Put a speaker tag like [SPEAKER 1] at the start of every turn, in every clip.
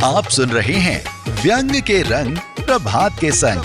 [SPEAKER 1] आप सुन रहे हैं व्यंग के रंग प्रभात के संग।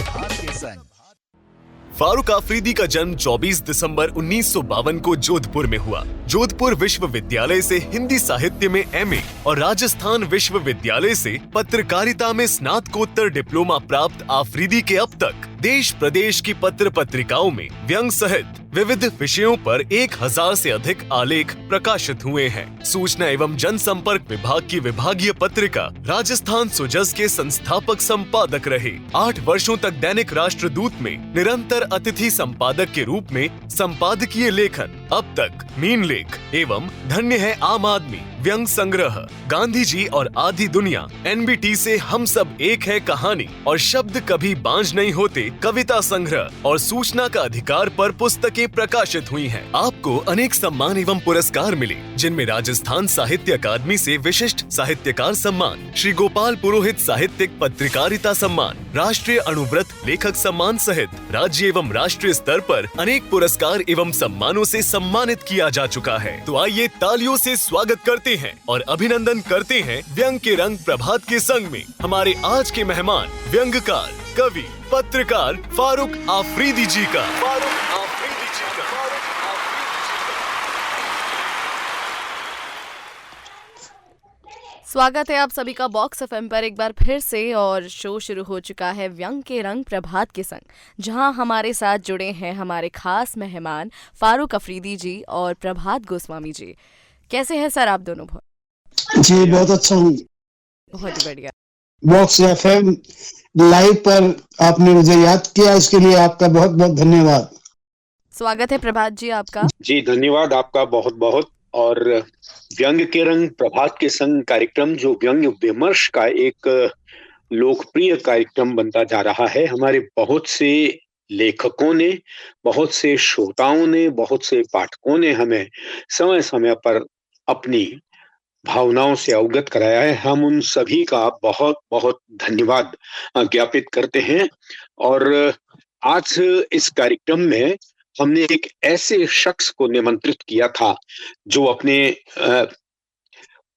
[SPEAKER 2] फारूक आफरीदी का जन्म 24 दिसंबर 1952 को जोधपुर में हुआ। जोधपुर विश्वविद्यालय से हिंदी साहित्य में एमए और राजस्थान विश्वविद्यालय से पत्रकारिता में स्नातकोत्तर डिप्लोमा प्राप्त आफरीदी के अब तक देश प्रदेश की पत्र पत्रिकाओं में व्यंग सहित विविध विषयों पर 1000 से अधिक आलेख प्रकाशित हुए हैं। सूचना एवं जनसंपर्क विभाग की विभागीय पत्रिका राजस्थान सुजस के संस्थापक संपादक रहे। 8 वर्षों तक दैनिक राष्ट्रदूत में निरंतर अतिथि संपादक के रूप में संपादकीय लेखन, अब तक मीन लेख एवं धन्य है आम आदमी, व्यंग संग्रह, गांधी जी और आधी दुनिया, एनबीटी से हम सब एक है कहानी और शब्द कभी बांझ नहीं होते, कविता संग्रह और सूचना का अधिकार पर पुस्तकें प्रकाशित हुई हैं। आपको अनेक सम्मान एवं पुरस्कार मिले, जिनमें राजस्थान साहित्य अकादमी से विशिष्ट साहित्यकार सम्मान, श्री गोपाल पुरोहित साहित्यिक पत्रकारिता सम्मान, राष्ट्रीय अणुव्रत लेखक सम्मान सहित राज्य एवं राष्ट्रीय स्तर पर अनेक पुरस्कार एवं सम्मानों से सम्मानित किया जा चुका है। तो आइए तालियों से स्वागत करते हैं और अभिनंदन करते हैं व्यंग के रंग प्रभात के संग में हमारे आज के मेहमान व्यंगकार, कवि, पत्रकार फारूक आफरीदी जी का।
[SPEAKER 3] स्वागत है आप सभी का बॉक्स एफएम पर एक बार फिर से। और शो शुरू हो चुका है व्यंग के रंग प्रभात के संग, जहां हमारे साथ जुड़े हैं हमारे खास मेहमान फारूक आफरीदी जी और प्रभात गोस्वामी जी। कैसे हैं सर आप दोनों?
[SPEAKER 4] जी बहुत अच्छा हूँ।
[SPEAKER 3] बहुत बढ़िया।
[SPEAKER 4] बॉक्स एफएम लाइव पर आपने मुझे याद किया, इसके लिए आपका बहुत बहुत धन्यवाद।
[SPEAKER 3] स्वागत है प्रभात जी आपका।
[SPEAKER 5] जी धन्यवाद आपका बहुत बहुत। और व्यंग के रंग प्रभात के संग कार्यक्रम जो व्यंग विमर्श का एक लोकप्रिय कार्यक्रम बनता जा रहा है। हमारे बहुत से लेखकों ने, बहुत से श्रोताओं ने, बहुत से पाठकों ने हमें समय समय पर अपनी भावनाओं से अवगत कराया है। हम उन सभी का बहुत बहुत धन्यवाद ज्ञापित करते हैं। और आज इस कार्यक्रम में हमने एक ऐसे शख्स को निमंत्रित किया था जो अपने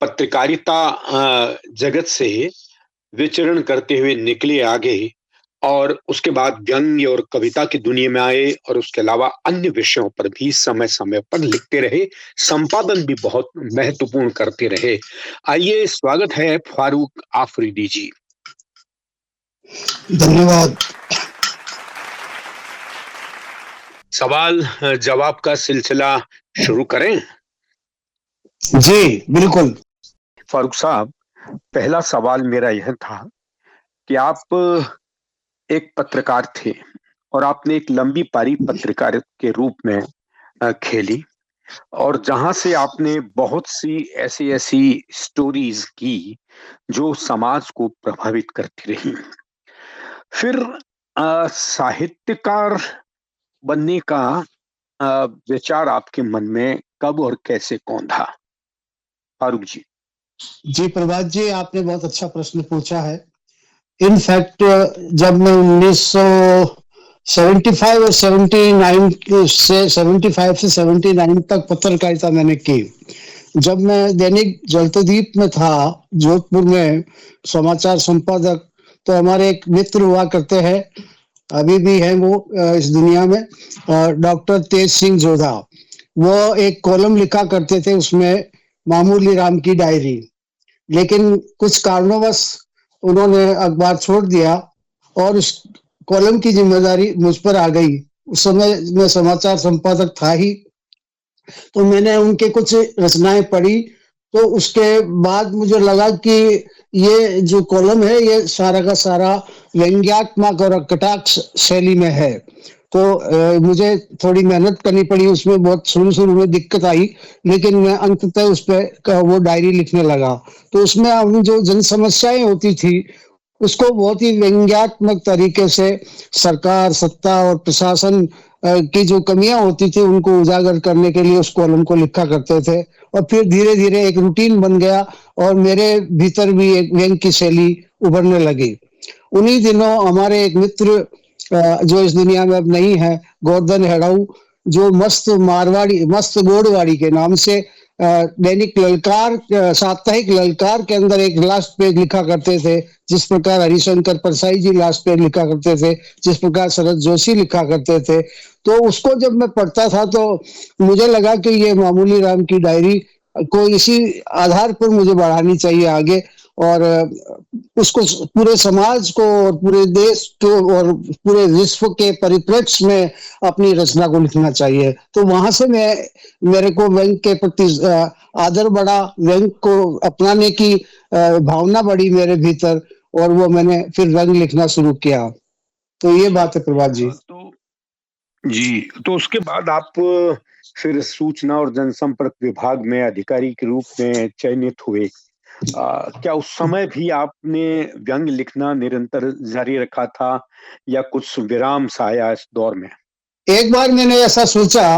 [SPEAKER 5] पत्रकारिता जगत से विचरण करते हुए निकले आगे और उसके बाद व्यंग्य और कविता की दुनिया में आए और उसके अलावा अन्य विषयों पर भी समय समय पर लिखते रहे, संपादन भी बहुत महत्वपूर्ण करते रहे। आइए स्वागत है फारूक आफरीदी जी।
[SPEAKER 4] धन्यवाद।
[SPEAKER 5] सवाल जवाब का सिलसिला शुरू करें?
[SPEAKER 4] जी बिल्कुल।
[SPEAKER 5] फारूक साहब, पहला सवाल मेरा यह था कि आप एक पत्रकार थे और आपने एक लंबी पारी पत्रकार के रूप में खेली और जहां से आपने बहुत सी ऐसी स्टोरीज की जो समाज को प्रभावित करती रही। फिर साहित्यकार बनने का विचार आपके मन में कब और कैसे कौन था? फारूक जी।
[SPEAKER 4] जी प्रभात जी, आपने बहुत अच्छा प्रश्न पूछा है। इनफैक्ट जब मैं 1975 और 75 से 79 तक पत्रकारिता मैंने की। जब मैं दैनिक जलतद्वीप में था जोधपुर में समाचार संपादक, तो हमारे एक मित्र हुआ करते हैं, अभी भी हैं वो इस दुनिया में, डॉक्टर तेज सिंह जोधा। वो एक कॉलम लिखा करते थे, उसमें मामूली राम की डायरी। लेकिन कुछ कारणोंवश उन्होंने अखबार छोड़ दिया और उस कॉलम की जिम्मेदारी मुझ पर आ गई। उस समय मैं समाचार संपादक था ही, तो मैंने उनके कुछ रचनाएं पढ़ी। तो उसके बाद मुझे लगा कि ये जो कॉलम है ये सारा का सारा व्यंग्यात्मक और कटाक्ष शैली में है। तो मुझे थोड़ी मेहनत करनी पड़ी उसमें, बहुत शुरू में दिक्कत आई, लेकिन मैं अंततः उस पर वो डायरी लिखने लगा। तो उसमें हम जो जन समस्याएं होती थी उसको बहुत ही व्यंग्यात्मक तरीके से सरकार, सत्ता और प्रशासन की जो कमियां होती थी उनको उजागर करने के लिए उस कॉलम को लिखा करते थे। और फिर धीरे धीरे एक रूटीन बन गया और मेरे भीतर भी एक व्यंग की शैली उभरने लगी। उन्हीं दिनों हमारे एक मित्र जो इस दुनिया में अब नहीं है, गोवर्धन हेड़ाऊ, जो मस्त गोड़वाड़ी के नाम से दैनिक ललकार, साप्ताहिक ललकार के अंदर एक लास्ट पेज लिखा करते थे, जिस प्रकार हरिशंकर परसाई जी लास्ट पेज लिखा करते थे, जिस प्रकार शरद जोशी लिखा करते थे। तो उसको जब मैं पढ़ता था तो मुझे लगा कि ये मामूली राम की डायरी को इसी आधार पर मुझे बढ़ानी चाहिए आगे, और उसको पूरे समाज को और पूरे देश को और पूरे विश्व के परिप्रेक्ष्य में अपनी रचना को लिखना चाहिए। तो वहां से मेरे को व्यंग के प्रति आदर बढ़ा, व्यंग को अपनाने की भावना बढ़ी मेरे भीतर, और वो मैंने फिर व्यंग लिखना शुरू किया। तो ये बात है प्रभात जी।
[SPEAKER 5] तो उसके बाद आप फिर सूचना और जनसंपर्क विभाग में अधिकारी के रूप में चयनित हुए। क्या उस समय भी आपने व्यंग लिखना निरंतर जारी रखा था या कुछ विराम सा आया इस दौर में?
[SPEAKER 4] एक बार मैंने ऐसा सोचा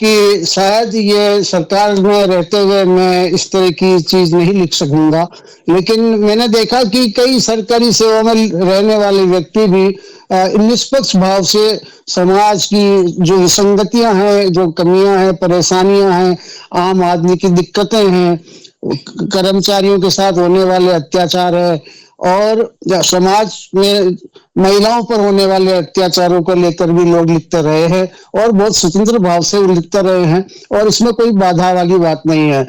[SPEAKER 4] कि शायद ये सरकार में रहते हुए मैं इस तरह की चीज नहीं लिख सकूंगा, लेकिन मैंने देखा कि कई सरकारी सेवा में रहने वाले व्यक्ति भी निष्पक्ष भाव से समाज की जो विसंगतियां हैं, जो कमियां हैं, परेशानियां हैं, आम आदमी की दिक्कतें हैं, कर्मचारियों के साथ होने वाले अत्याचार है, और समाज में महिलाओं पर होने वाले अत्याचारों को लेकर भी लोग लिखते रहे हैं, और बहुत स्वतंत्र भाव से लिखते रहे हैं, और इसमें कोई बाधा वाली बात नहीं है।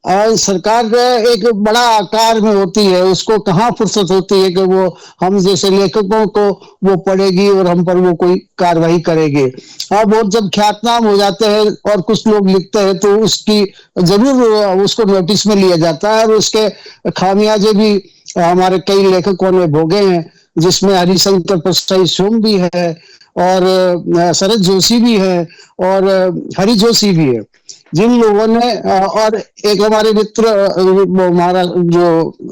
[SPEAKER 4] और सरकार एक बड़ा आकार में होती है, उसको कहाँ फुर्सत होती है कि वो हम जैसे लेखकों को वो पढ़ेगी और हम पर वो कोई कार्रवाई करेगी। हाँ, बहुत जब ख्यातनाम हो जाते हैं और कुछ लोग लिखते हैं तो उसकी जरूर उसको नोटिस में लिया जाता है, और उसके खामियाजे भी हमारे कई लेखकों ने भोगे हैं, जिसमें हरिशंकर परसाई सोम भी है, और शरद जोशी भी है, और हरि जोशी भी है, जिन लोगों ने और एक हमारे मित्र हमारा जो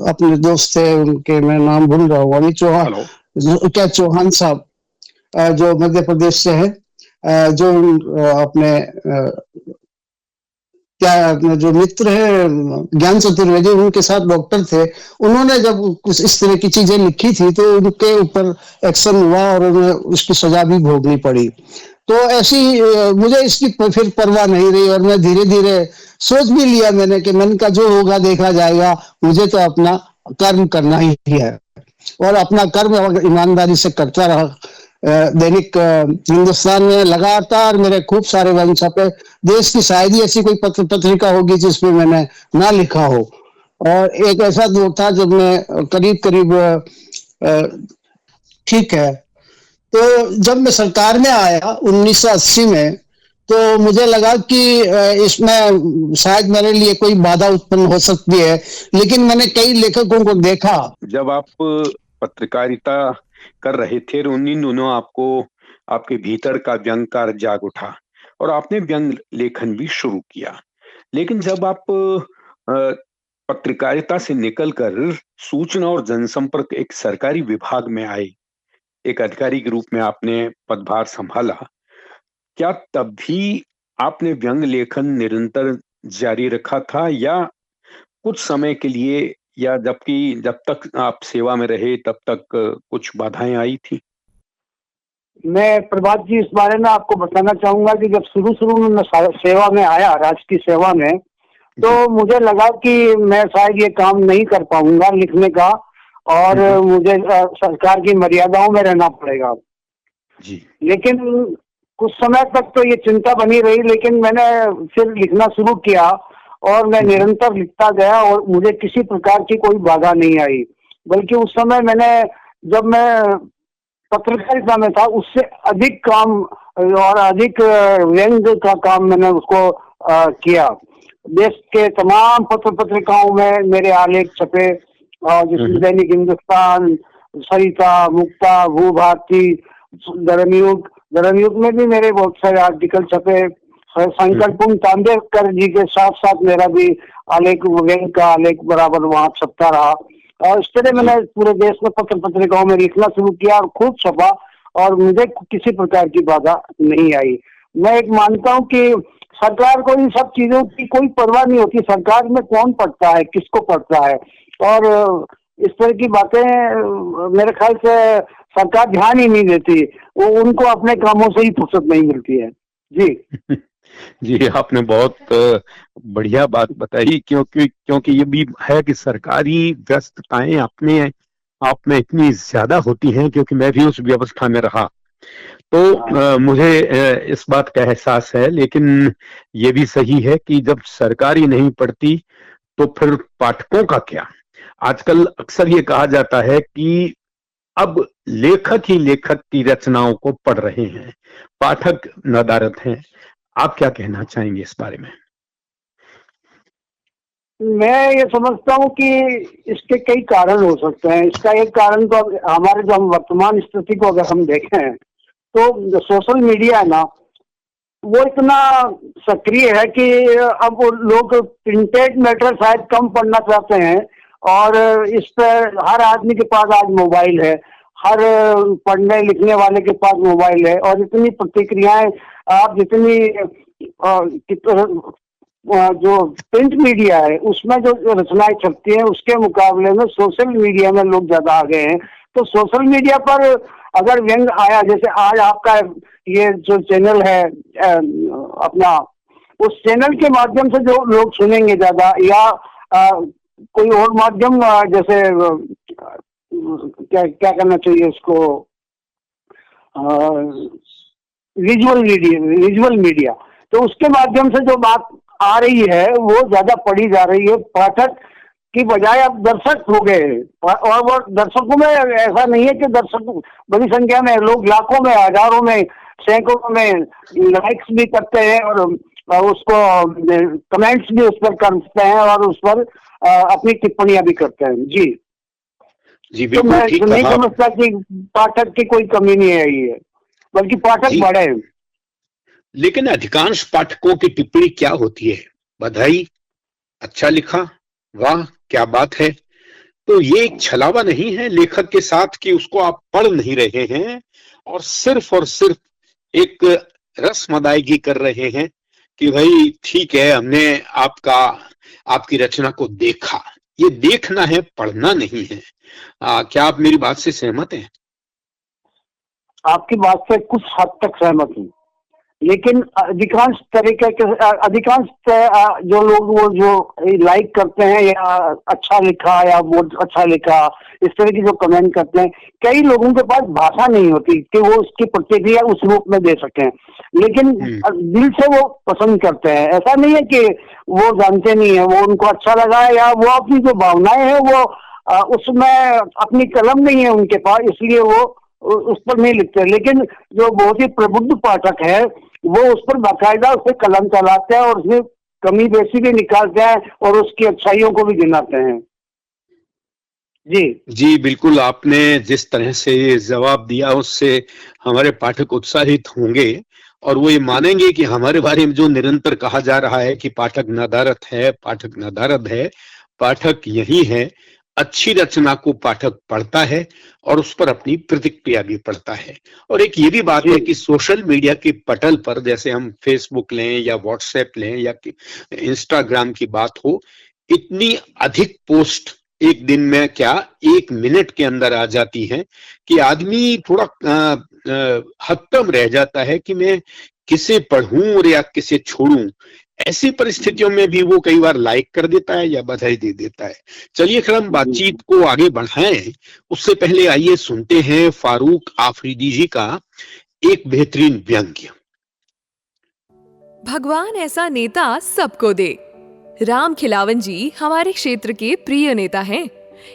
[SPEAKER 4] अपने दोस्त थे, उनके मैं नाम भूल रहा हूँ, अभी चौहान, क्या चौहान साहब, जो मध्य प्रदेश से है, जो अपने क्या जो मित्र है ज्ञान चतुर्वेदी, उनके साथ डॉक्टर थे, उन्होंने जब कुछ इस तरह की चीजें लिखी थी तो उनके ऊपर एक्शन हुआ और उन्हें उसकी सजा भी भोगनी पड़ी। तो ऐसी मुझे इसकी फिर परवाह नहीं रही, और मैं धीरे धीरे सोच भी लिया मैंने कि मन का जो होगा देखा जाएगा, मुझे तो अपना कर्म करना ही है, और अपना कर्म ईमानदारी से करता रहा। दैनिक हिंदुस्तान में लगातार मेरे खूब सारे व्यंग छपे। देश की शायद ही ऐसी कोई पत्रिका होगी जिसमें मैंने ना लिखा हो। और एक ऐसा दौर था जब मैं करीब ठीक है, तो जब मैं सरकार में आया 1980 में, तो मुझे लगा कि इसमें शायद मेरे लिए कोई बाधा उत्पन्न हो सकती है, लेकिन मैंने कई लेखकों को देखा।
[SPEAKER 5] जब आप पत्रकारिता कर रहे थे, उन्हीं दिनों आपको आपके भीतर का व्यंगकार जाग उठा और आपने व्यंग लेखन भी शुरू किया। लेकिन जब आप पत्रकारिता से निकलकर सूचना और जनसंपर्क एक सरकारी विभाग में आए, एक अधिकारी के रूप में आपने पदभार संभाला, क्या तब भी आपने व्यंग लेखन निरंतर जारी रखा था या कुछ समय के लिए, या जब तक आप सेवा में रहे तब तक कुछ बाधाएं आई थी?
[SPEAKER 4] मैं प्रभात जी इस बारे में आपको बताना चाहूंगा कि जब शुरू में मैं सेवा में आया, राजकीय सेवा में, तो मुझे लगा कि मैं शायद ये काम नहीं कर पाऊंगा लिखने का, और मुझे सरकार की मर्यादाओं में रहना पड़ेगा जी। लेकिन कुछ समय तक तो ये चिंता बनी रही, लेकिन मैंने फिर लिखना शुरू किया और मैं निरंतर लिखता गया, और मुझे किसी प्रकार की कोई बाधा नहीं आई। बल्कि उस समय जब मैं पत्रकारिता में था, उससे अधिक काम और अधिक व्यंग का काम मैंने उसको किया। देश के तमाम पत्रिकाओं में मेरे आलेख छपे, जिसमें दैनिक हिंदुस्तान, सरिता, मुक्ता, भू भारती, धर्मयुग में भी मेरे बहुत सारे आर्टिकल छपे। शंकर पुन तांबेकर जी के साथ साथ मेरा भी आलेख, व्यंग का आलेख बराबर वहां छपता रहा, और इस तरह मैंने पूरे देश में पत्रिकाओं में लिखना शुरू किया और खूब छपा, और मुझे किसी प्रकार की बाधा नहीं आई। मैं एक मानता हूँ कि सरकार को इन सब चीजों की कोई परवाह नहीं होती, सरकार में कौन पढ़ता है, किसको पढ़ता है, और इस तरह की बातें मेरे ख्याल से सरकार ध्यान ही नहीं देती, वो उनको अपने कामों से ही फुर्सत नहीं मिलती है जी।
[SPEAKER 5] जी, आपने बहुत बढ़िया बात बताई, क्योंकि ये भी है कि सरकारी व्यस्तताएं अपने आप में इतनी ज्यादा होती हैं, क्योंकि मैं भी उस व्यवस्था में रहा। तो मुझे इस बात का एहसास है, लेकिन ये भी सही है कि जब सरकारी नहीं पढ़ती तो फिर पाठकों का क्या। आजकल अक्सर ये कहा जाता है कि अब लेखक ही लेखक की रचनाओं को पढ़ रहे हैं, पाठक नदारद हैं। आप क्या कहना चाहेंगे इस बारे में?
[SPEAKER 4] मैं ये समझता हूँ कि इसके कई कारण हो सकते हैं। इसका एक कारण तो हमारे जो हम वर्तमान स्थिति को अगर हम देखें तो जो सोशल मीडिया है ना, वो इतना सक्रिय है कि अब वो लोग प्रिंटेड मैटर शायद कम पढ़ना चाहते हैं, और इस पर हर आदमी के पास आज मोबाइल है, हर पढ़ने लिखने वाले के पास मोबाइल है, और इतनी प्रतिक्रियाएं आप जितनी जो प्रिंट मीडिया है उसमें जो रचनाएं छपती हैं उसके मुकाबले में सोशल मीडिया में लोग ज्यादा आ गए हैं। तो सोशल मीडिया पर अगर व्यंग आया, जैसे आज आपका ये जो चैनल है अपना, उस चैनल के माध्यम से जो लोग सुनेंगे ज्यादा, या कोई और माध्यम जैसे क्या क्या करना चाहिए उसको, विजुअल मीडिया, तो उसके माध्यम से जो बात आ रही है वो ज्यादा पढ़ी जा रही है। पाठक की बजाय अब दर्शक हो गए हैं, और वो दर्शकों में ऐसा नहीं है कि दर्शक बड़ी संख्या में लोग लाखों में, हजारों में, सैकड़ों में लाइक्स भी करते हैं, और उसको कमेंट्स भी उस पर करते हैं, और उस पर अपनी टिप्पणियां भी करते हैं। जी
[SPEAKER 5] जी,
[SPEAKER 4] तो मैं नहीं समझता कि पाठक की कोई कमी नहीं आई है, बल्कि पाठक बढ़े हैं।
[SPEAKER 5] लेकिन अधिकांश पाठकों की टिप्पणी क्या होती है? बधाई, अच्छा लिखा, वाह क्या बात है। तो ये एक छलावा नहीं है लेखक के साथ कि उसको आप पढ़ नहीं रहे हैं और सिर्फ एक रस्म अदायगी कर रहे हैं कि भाई ठीक है, हमने आपकी रचना को देखा। ये देखना है, पढ़ना नहीं है। क्या आप मेरी बात से सहमत हैं?
[SPEAKER 4] आपकी बात से कुछ हद तक सहमत हूँ, लेकिन अधिकांश तरीके के जो लोग वो जो लाइक करते हैं, या अच्छा लिखा या बहुत अच्छा लिखा, इस तरह की जो कमेंट करते हैं, कई लोगों के पास भाषा नहीं होती कि वो उसकी प्रतिक्रिया उस रूप में दे सकें, लेकिन दिल से वो पसंद करते हैं। ऐसा नहीं है कि वो जानते नहीं है, वो उनको अच्छा लगा है, या वो अपनी जो भावनाएं हैं वो उसमें अपनी कलम नहीं है उनके पास, इसलिए वो उस पर नहीं लिखते। लेकिन जो बहुत ही प्रबुद्ध पाठक है वो उस पर बाकायदा उसे कलम चलाते हैं, और उसमें कमी बेसी भी निकालते हैं, और उसकी अच्छाइयों को भी गिनाते हैं। जी
[SPEAKER 5] बिल्कुल, आपने जिस तरह से ये जवाब दिया उससे हमारे पाठक उत्साहित होंगे, और वो ये मानेंगे कि हमारे बारे में जो निरंतर कहा जा रहा है कि पाठक नदारद है, पाठक नदारद है, पाठक यही है। अच्छी रचना को पाठक पढ़ता है और उस पर अपनी प्रतिक्रिया भी पढ़ता है। और एक ये भी बात है कि सोशल मीडिया के पटल पर, जैसे हम फेसबुक लें या व्हाट्सएप लें या इंस्टाग्राम की बात हो, इतनी अधिक पोस्ट एक दिन में क्या 1 मिनट के अंदर आ जाती हैं कि आदमी थोड़ा हतम रह जाता है कि मैं किसे पढ़ूं और या किसे छोड़ूं। ऐसी परिस्थितियों में भी वो कई बार लाइक कर देता है या बधाई दे देता है। चलिए खैर, हम बातचीत को आगे बढ़ाएं, उससे पहले आइए सुनते हैं फारूक आफरीदी जी का एक बेहतरीन व्यंग्य।
[SPEAKER 6] भगवान ऐसा नेता सबको दे। राम खिलावन जी हमारे क्षेत्र के प्रिय नेता हैं।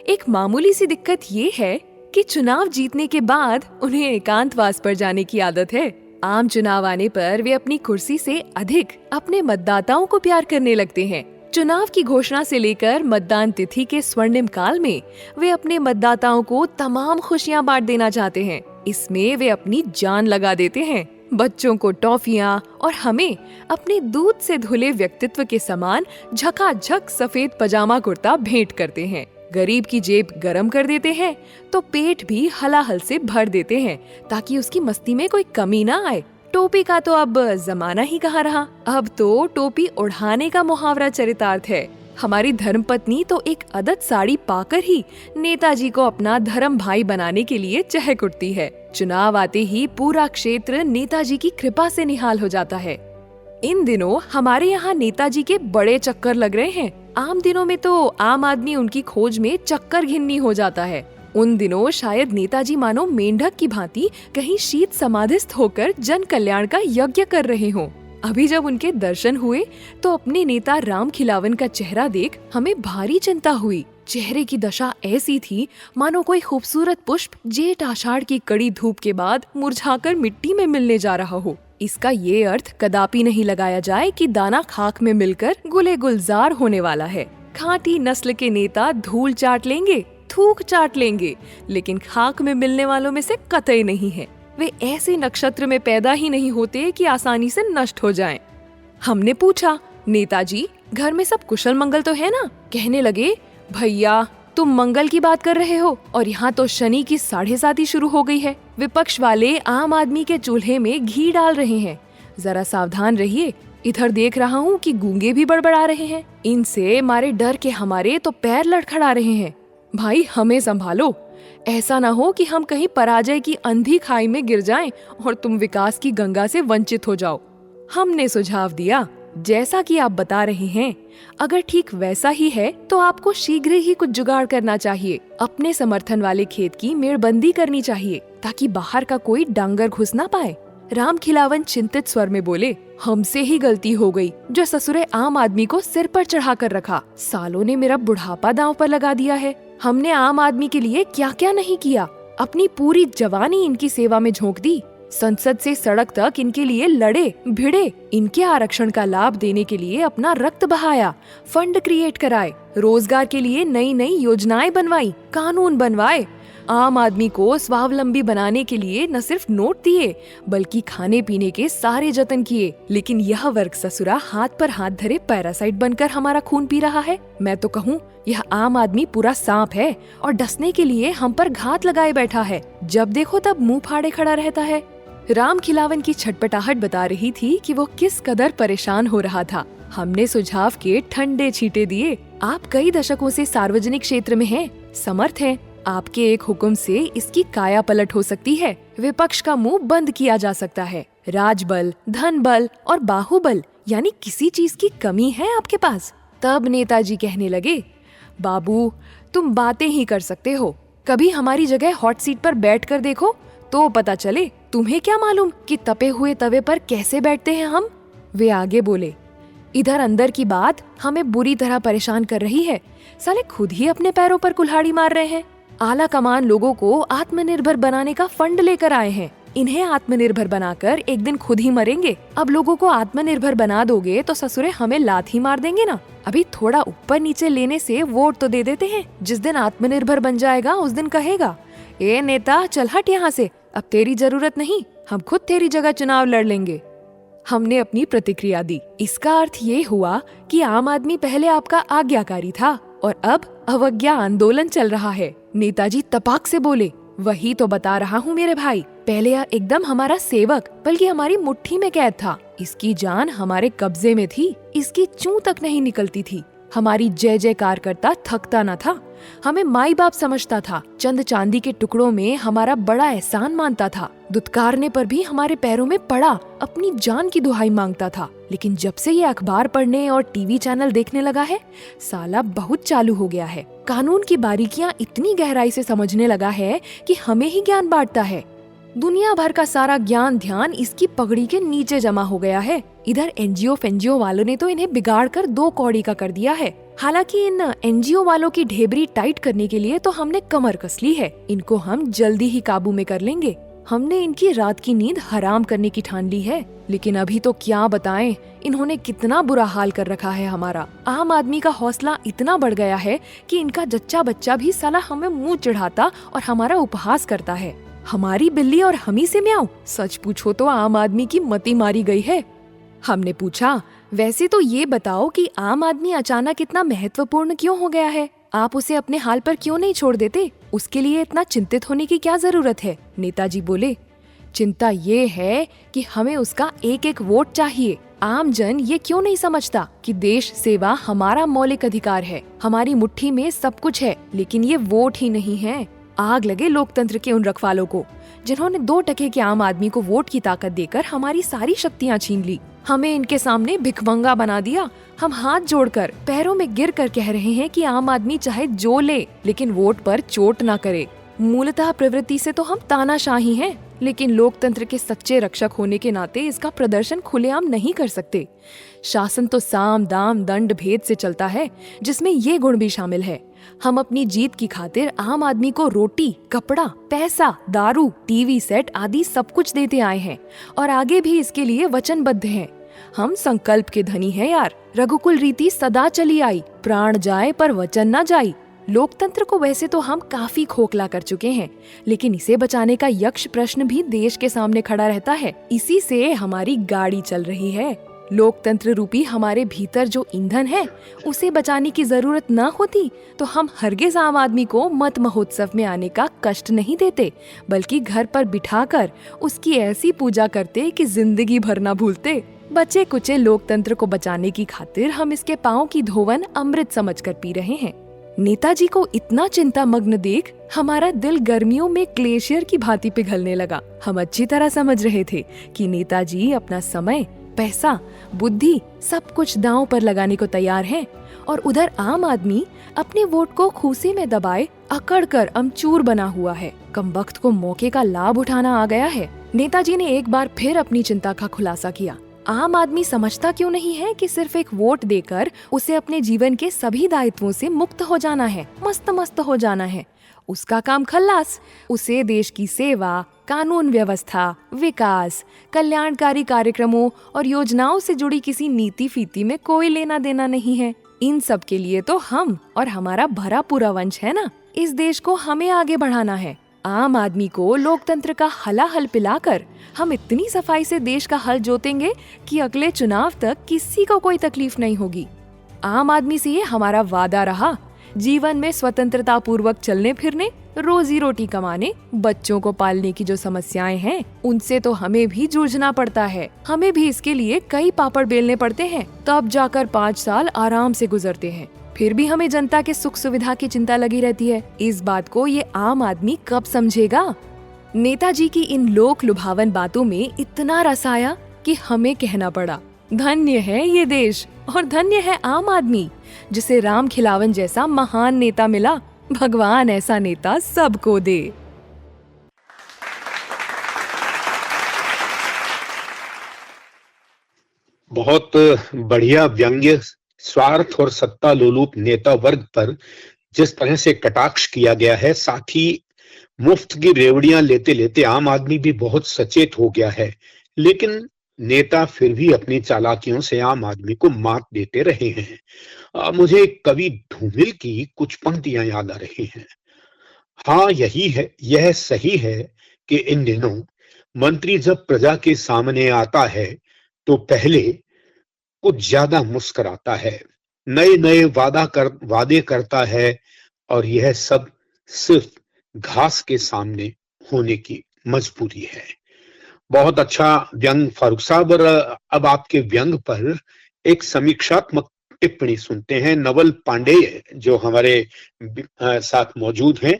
[SPEAKER 6] एक मामूली सी दिक्कत ये है कि चुनाव जीतने के बाद उन्हें एकांतवास पर जाने की आदत है। आम चुनाव आने पर वे अपनी कुर्सी से अधिक अपने मतदाताओं को प्यार करने लगते हैं। चुनाव की घोषणा से लेकर मतदान तिथि के स्वर्णिम काल में वे अपने मतदाताओं को तमाम खुशियां बांट देना चाहते हैं। इसमें वे अपनी जान लगा देते हैं। बच्चों को टॉफियां और हमें अपने दूध से धुले व्यक्तित्व के समान झकाझक सफेद पजामा कुर्ता भेंट करते हैं। गरीब की जेब गरम कर देते हैं तो पेट भी हलाहल से भर देते हैं ताकि उसकी मस्ती में कोई कमी ना आए। टोपी का तो अब जमाना ही कहाँ रहा, अब तो टोपी उड़ाने का मुहावरा चरितार्थ है। हमारी धर्मपत्नी तो एक अदद साड़ी पाकर ही नेताजी को अपना धर्म भाई बनाने के लिए चहक उठती है। चुनाव आते ही पूरा क्षेत्र नेताजी की कृपा से निहाल हो जाता है। इन दिनों हमारे यहाँ नेताजी के बड़े चक्कर लग रहे हैं। आम दिनों में तो आम आदमी उनकी खोज में चक्कर घिन्नी हो जाता है। उन दिनों शायद नेताजी मानो मेंढक की भांति कहीं शीत समाधिस्थ होकर जन कल्याण का यज्ञ कर रहे हों। अभी जब उनके दर्शन हुए तो अपने नेता राम खिलावन का चेहरा देख हमें भारी चिंता हुई। चेहरे की दशा ऐसी थी मानो कोई खूबसूरत पुष्प जेठ आषाढ़ की कड़ी धूप के बाद मुरझाकर मिट्टी में मिलने जा रहा हो। इसका ये अर्थ कदापि नहीं लगाया जाए कि दाना खाक में मिलकर गुले गुलजार होने वाला है। खाटी नस्ल के नेता धूल चाट लेंगे, थूक चाट लेंगे, लेकिन खाक में मिलने वालों में से कतई नहीं है। वे ऐसे नक्षत्र में पैदा ही नहीं होते कि आसानी से नष्ट हो जाएं। हमने पूछा, नेताजी घर में सब कुशल मंगल तो है ना? कहने लगे, भैया तुम मंगल की बात कर रहे हो और यहाँ तो शनि की 7:30 शुरू हो गई है। विपक्ष वाले आम आदमी के चूल्हे में घी डाल रहे हैं। जरा सावधान रहिए। इधर देख रहा हूँ कि गूंगे भी बड़बड़ा रहे हैं। इनसे मारे डर के हमारे तो पैर लड़खड़ा रहे हैं। भाई हमें संभालो, ऐसा न हो कि हम कहीं पराजय की अंधी खाई में गिर जाएं और तुम विकास की गंगा से वंचित हो जाओ। हमने सुझाव दिया, जैसा कि आप बता रहे हैं, अगर ठीक वैसा ही है तो आपको शीघ्र ही कुछ जुगाड़ करना चाहिए। अपने समर्थन वाले खेत की मेड़बंदी करनी चाहिए ताकि बाहर का कोई डांगर घुस ना पाए। राम खिलावन चिंतित स्वर में बोले, हमसे ही गलती हो गई जो ससुरे आम आदमी को सिर पर चढ़ा कर रखा। सालों ने मेरा बुढ़ापा दांव पर लगा दिया है। हमने आम आदमी के लिए क्या क्या नहीं किया। अपनी पूरी जवानी इनकी सेवा में झोंक दी। संसद से सड़क तक इनके लिए लड़े भिड़े। इनके आरक्षण का लाभ देने के लिए अपना रक्त बहाया। फंड क्रिएट कराए, रोजगार के लिए नई नई योजनाएं बनवाई, कानून बनवाए। आम आदमी को स्वावलंबी बनाने के लिए न सिर्फ नोट दिए बल्कि खाने पीने के सारे जतन किए। लेकिन यह वर्ग ससुरा हाथ पर हाथ धरे पैरासाइट बनकर हमारा खून पी रहा है। मैं तो कहूँ यह आम आदमी पूरा सांप है और डसने के लिए हम पर घात लगाए बैठा है। जब देखो तब मुंह फाड़े खड़ा रहता है। राम खिलावन की छटपटाहट बता रही थी कि वो किस कदर परेशान हो रहा था। हमने सुझाव के ठंडे छींटे दिए। आप कई दशकों से सार्वजनिक क्षेत्र में हैं, समर्थ हैं। आपके एक हुक्म से इसकी काया पलट हो सकती है। विपक्ष का मुंह बंद किया जा सकता है। राजबल, धन बल और बाहुबल यानी किसी चीज की कमी है आपके पास? तब नेताजी कहने लगे, बाबू तुम बातें ही कर सकते हो, कभी हमारी जगह हॉट सीट पर बैठ कर देखो तो पता चले। तुम्हें क्या मालूम कि तपे हुए तवे पर कैसे बैठते हैं हम। वे आगे बोले, इधर अंदर की बात हमें बुरी तरह परेशान कर रही है। साले खुद ही अपने पैरों पर कुल्हाड़ी मार रहे हैं। आला कमान लोगों को आत्मनिर्भर बनाने का फंड लेकर आए हैं। इन्हें आत्मनिर्भर बनाकर एक दिन खुद ही मरेंगे। अब लोगों को आत्मनिर्भर बना दोगे तो ससुरे हमें लात ही मार देंगे ना। अभी थोड़ा ऊपर नीचे लेने से वोट तो दे देते हैं। जिस दिन आत्मनिर्भर बन जाएगा उस दिन कहेगा, ए नेता चल हट यहाँ से, अब तेरी जरूरत नहीं, हम खुद तेरी जगह चुनाव लड़ लेंगे। हमने अपनी प्रतिक्रिया दी। इसका अर्थ ये हुआ कि आम आदमी पहले आपका आज्ञाकारी था और अब अवज्ञा आंदोलन चल रहा है। नेताजी तपाक से बोले, वही तो बता रहा हूँ मेरे भाई। पहले यह एकदम हमारा सेवक बल्कि हमारी मुट्ठी में कैद था। इसकी जान हमारे कब्जे में थी, इसकी चूं तक नहीं निकलती थी। हमारी जय जयकार करता थकता न था। हमें माई बाप समझता था। चंद चांदी के टुकड़ों में हमारा बड़ा एहसान मानता था। दुत्कारने पर भी हमारे पैरों में पड़ा अपनी जान की दुहाई मांगता था। लेकिन जब से ये अखबार पढ़ने और टीवी चैनल देखने लगा है, साला बहुत चालू हो गया है। कानून की बारीकियां इतनी गहराई से समझने लगा है कि हमें ही ज्ञान बांटता है। दुनिया भर का सारा ज्ञान ध्यान इसकी पगड़ी के नीचे जमा हो गया है। इधर एनजीओ फेंजीओ वालों ने तो इन्हें बिगाड़ कर 2 कौड़ी का कर दिया है। हालांकि इन एनजीओ वालों की ढेबरी टाइट करने के लिए तो हमने कमर कस ली है। इनको हम जल्दी ही काबू में कर लेंगे। हमने इनकी रात की नींद हराम करने की ठान ली है। लेकिन अभी तो क्या बताएं, इन्होंने कितना बुरा हाल कर रखा है हमारा। आम आदमी का हौसला इतना बढ़ गया है कि इनका जच्चा बच्चा भी साला हमें मुंह चढ़ाता और हमारा उपहास करता है। हमारी बिल्ली और हम ही से म्याऊं। सच पूछो तो आम आदमी की मति मारी गई है। हमने पूछा, वैसे तो ये बताओ कि आम आदमी अचानक इतना महत्वपूर्ण क्यों हो गया है? आप उसे अपने हाल पर क्यों नहीं छोड़ देते? उसके लिए इतना चिंतित होने की क्या जरूरत है? नेताजी बोले, चिंता ये है कि हमें उसका एक एक वोट चाहिए। आम जन ये क्यों नहीं समझता कि देश सेवा हमारा मौलिक अधिकार है। हमारी मुट्ठी में सब कुछ है, लेकिन ये वोट ही नहीं है। आग लगे लोकतंत्र के उन रखवालों को जिन्होंने 2 टके के आम आदमी को वोट की ताकत देकर हमारी सारी शक्तियां छीन ली। हमें इनके सामने भिखमंगा बना दिया। हम हाथ जोड़कर पैरों में गिर कर कह रहे हैं कि आम आदमी चाहे जो ले, लेकिन वोट पर चोट ना करे। मूलतः प्रवृत्ति से तो हम तानाशाही हैं, लेकिन लोकतंत्र के सच्चे रक्षक होने के नाते इसका प्रदर्शन खुलेआम नहीं कर सकते। शासन तो साम दाम दंड भेद से चलता है, जिसमें ये गुण भी शामिल है। हम अपनी जीत की खातिर आम आदमी को रोटी, कपड़ा, पैसा, दारू, टीवी सेट आदि सब कुछ देते आए हैं और आगे भी इसके लिए वचनबद्ध हैं। हम संकल्प के धनी हैं यार। रघुकुल रीति सदा चली आई, प्राण जाए पर वचन न जाई। लोकतंत्र को वैसे तो हम काफी खोखला कर चुके हैं, लेकिन इसे बचाने का यक्ष प्रश्न भी देश के सामने खड़ा रहता है। इसी से हमारी गाड़ी चल रही है। लोकतंत्र रूपी हमारे भीतर जो ईंधन है, उसे बचाने की जरूरत न होती तो हम हरगिज आम आदमी को मत महोत्सव में आने का कष्ट नहीं देते, बल्कि घर पर बिठाकर उसकी ऐसी पूजा करते कि जिंदगी भर न भूलते। बचे कुचे लोकतंत्र को बचाने की खातिर हम इसके पांव की धोवन अमृत समझकर पी रहे हैं। नेताजी को इतना चिंता मग्न देख हमारा दिल गर्मियों में ग्लेशियर की भांति पिघलने लगा। हम अच्छी तरह समझ रहे थे कि नेताजी अपना समय, पैसा, बुद्धि सब कुछ दांव पर लगाने को तैयार हैं, और उधर आम आदमी अपने वोट को खूसे में दबाए अकड़ कर अमचूर बना हुआ है। कमबख्त को मौके का लाभ उठाना आ गया है। नेताजी ने एक बार फिर अपनी चिंता का खुलासा किया। आम आदमी समझता क्यों नहीं है कि सिर्फ एक वोट देकर उसे अपने जीवन के सभी दायित्वों से मुक्त हो जाना है, मस्त मस्त हो जाना है। उसका काम खल्लास। उसे देश की सेवा, कानून व्यवस्था, विकास, कल्याणकारी कार्यक्रमों और योजनाओं से जुड़ी किसी नीति फीती में कोई लेना देना नहीं है। इन सब के लिए तो हम और हमारा भरा पूरा वंश है ना। इस देश को हमें आगे बढ़ाना है। आम आदमी को लोकतंत्र का हलाहल पिलाकर हम इतनी सफाई से देश का हल जोतेंगे कि अगले चुनाव तक किसी को कोई तकलीफ नहीं होगी। आम आदमी से ये हमारा वादा रहा। जीवन में स्वतंत्रता पूर्वक चलने फिरने, रोजी रोटी कमाने, बच्चों को पालने की जो समस्याएं हैं, उनसे तो हमें भी जूझना पड़ता है। हमें भी इसके लिए कई पापड़ बेलने पड़ते हैं, तब जाकर 5 साल आराम से गुजरते हैं। फिर भी हमें जनता के सुख सुविधा की चिंता लगी रहती है। इस बात को ये आम आदमी कब समझेगा? नेताजी की इन लोक लुभावन बातों में इतना रस आया कि हमें कहना पड़ा, धन्य है ये देश और धन्य है आम आदमी, जिसे राम खिलावन जैसा महान नेता मिला। भगवान ऐसा नेता सबको दे।
[SPEAKER 5] बहुत बढ़िया व्यंग्य। स्वार्थ और सत्ता लोलुप नेता वर्ग पर जिस तरह से कटाक्ष किया गया है, साथ ही मुफ्त की रेवड़ियां लेते लेते आम आदमी भी बहुत सचेत हो गया है, लेकिन नेता फिर भी अपनी चालाकियों से आम आदमी को मात देते रहे हैं। मुझे कवि धूमिल की कुछ पंक्तियां याद आ रही हैं। हाँ, यही है, यह सही है कि इन दिनों मंत्री जब प्रजा के सामने आता है तो पहले कुछ ज्यादा मुस्कुराता है, नए नए वादे करता है, और यह सब सिर्फ घास के सामने होने की मजबूरी है। बहुत अच्छा व्यंग फारूक साहब। और अब आपके व्यंग पर एक समीक्षात्मक टिप्पणी सुनते हैं। नवल पांडेय जो हमारे साथ मौजूद हैं,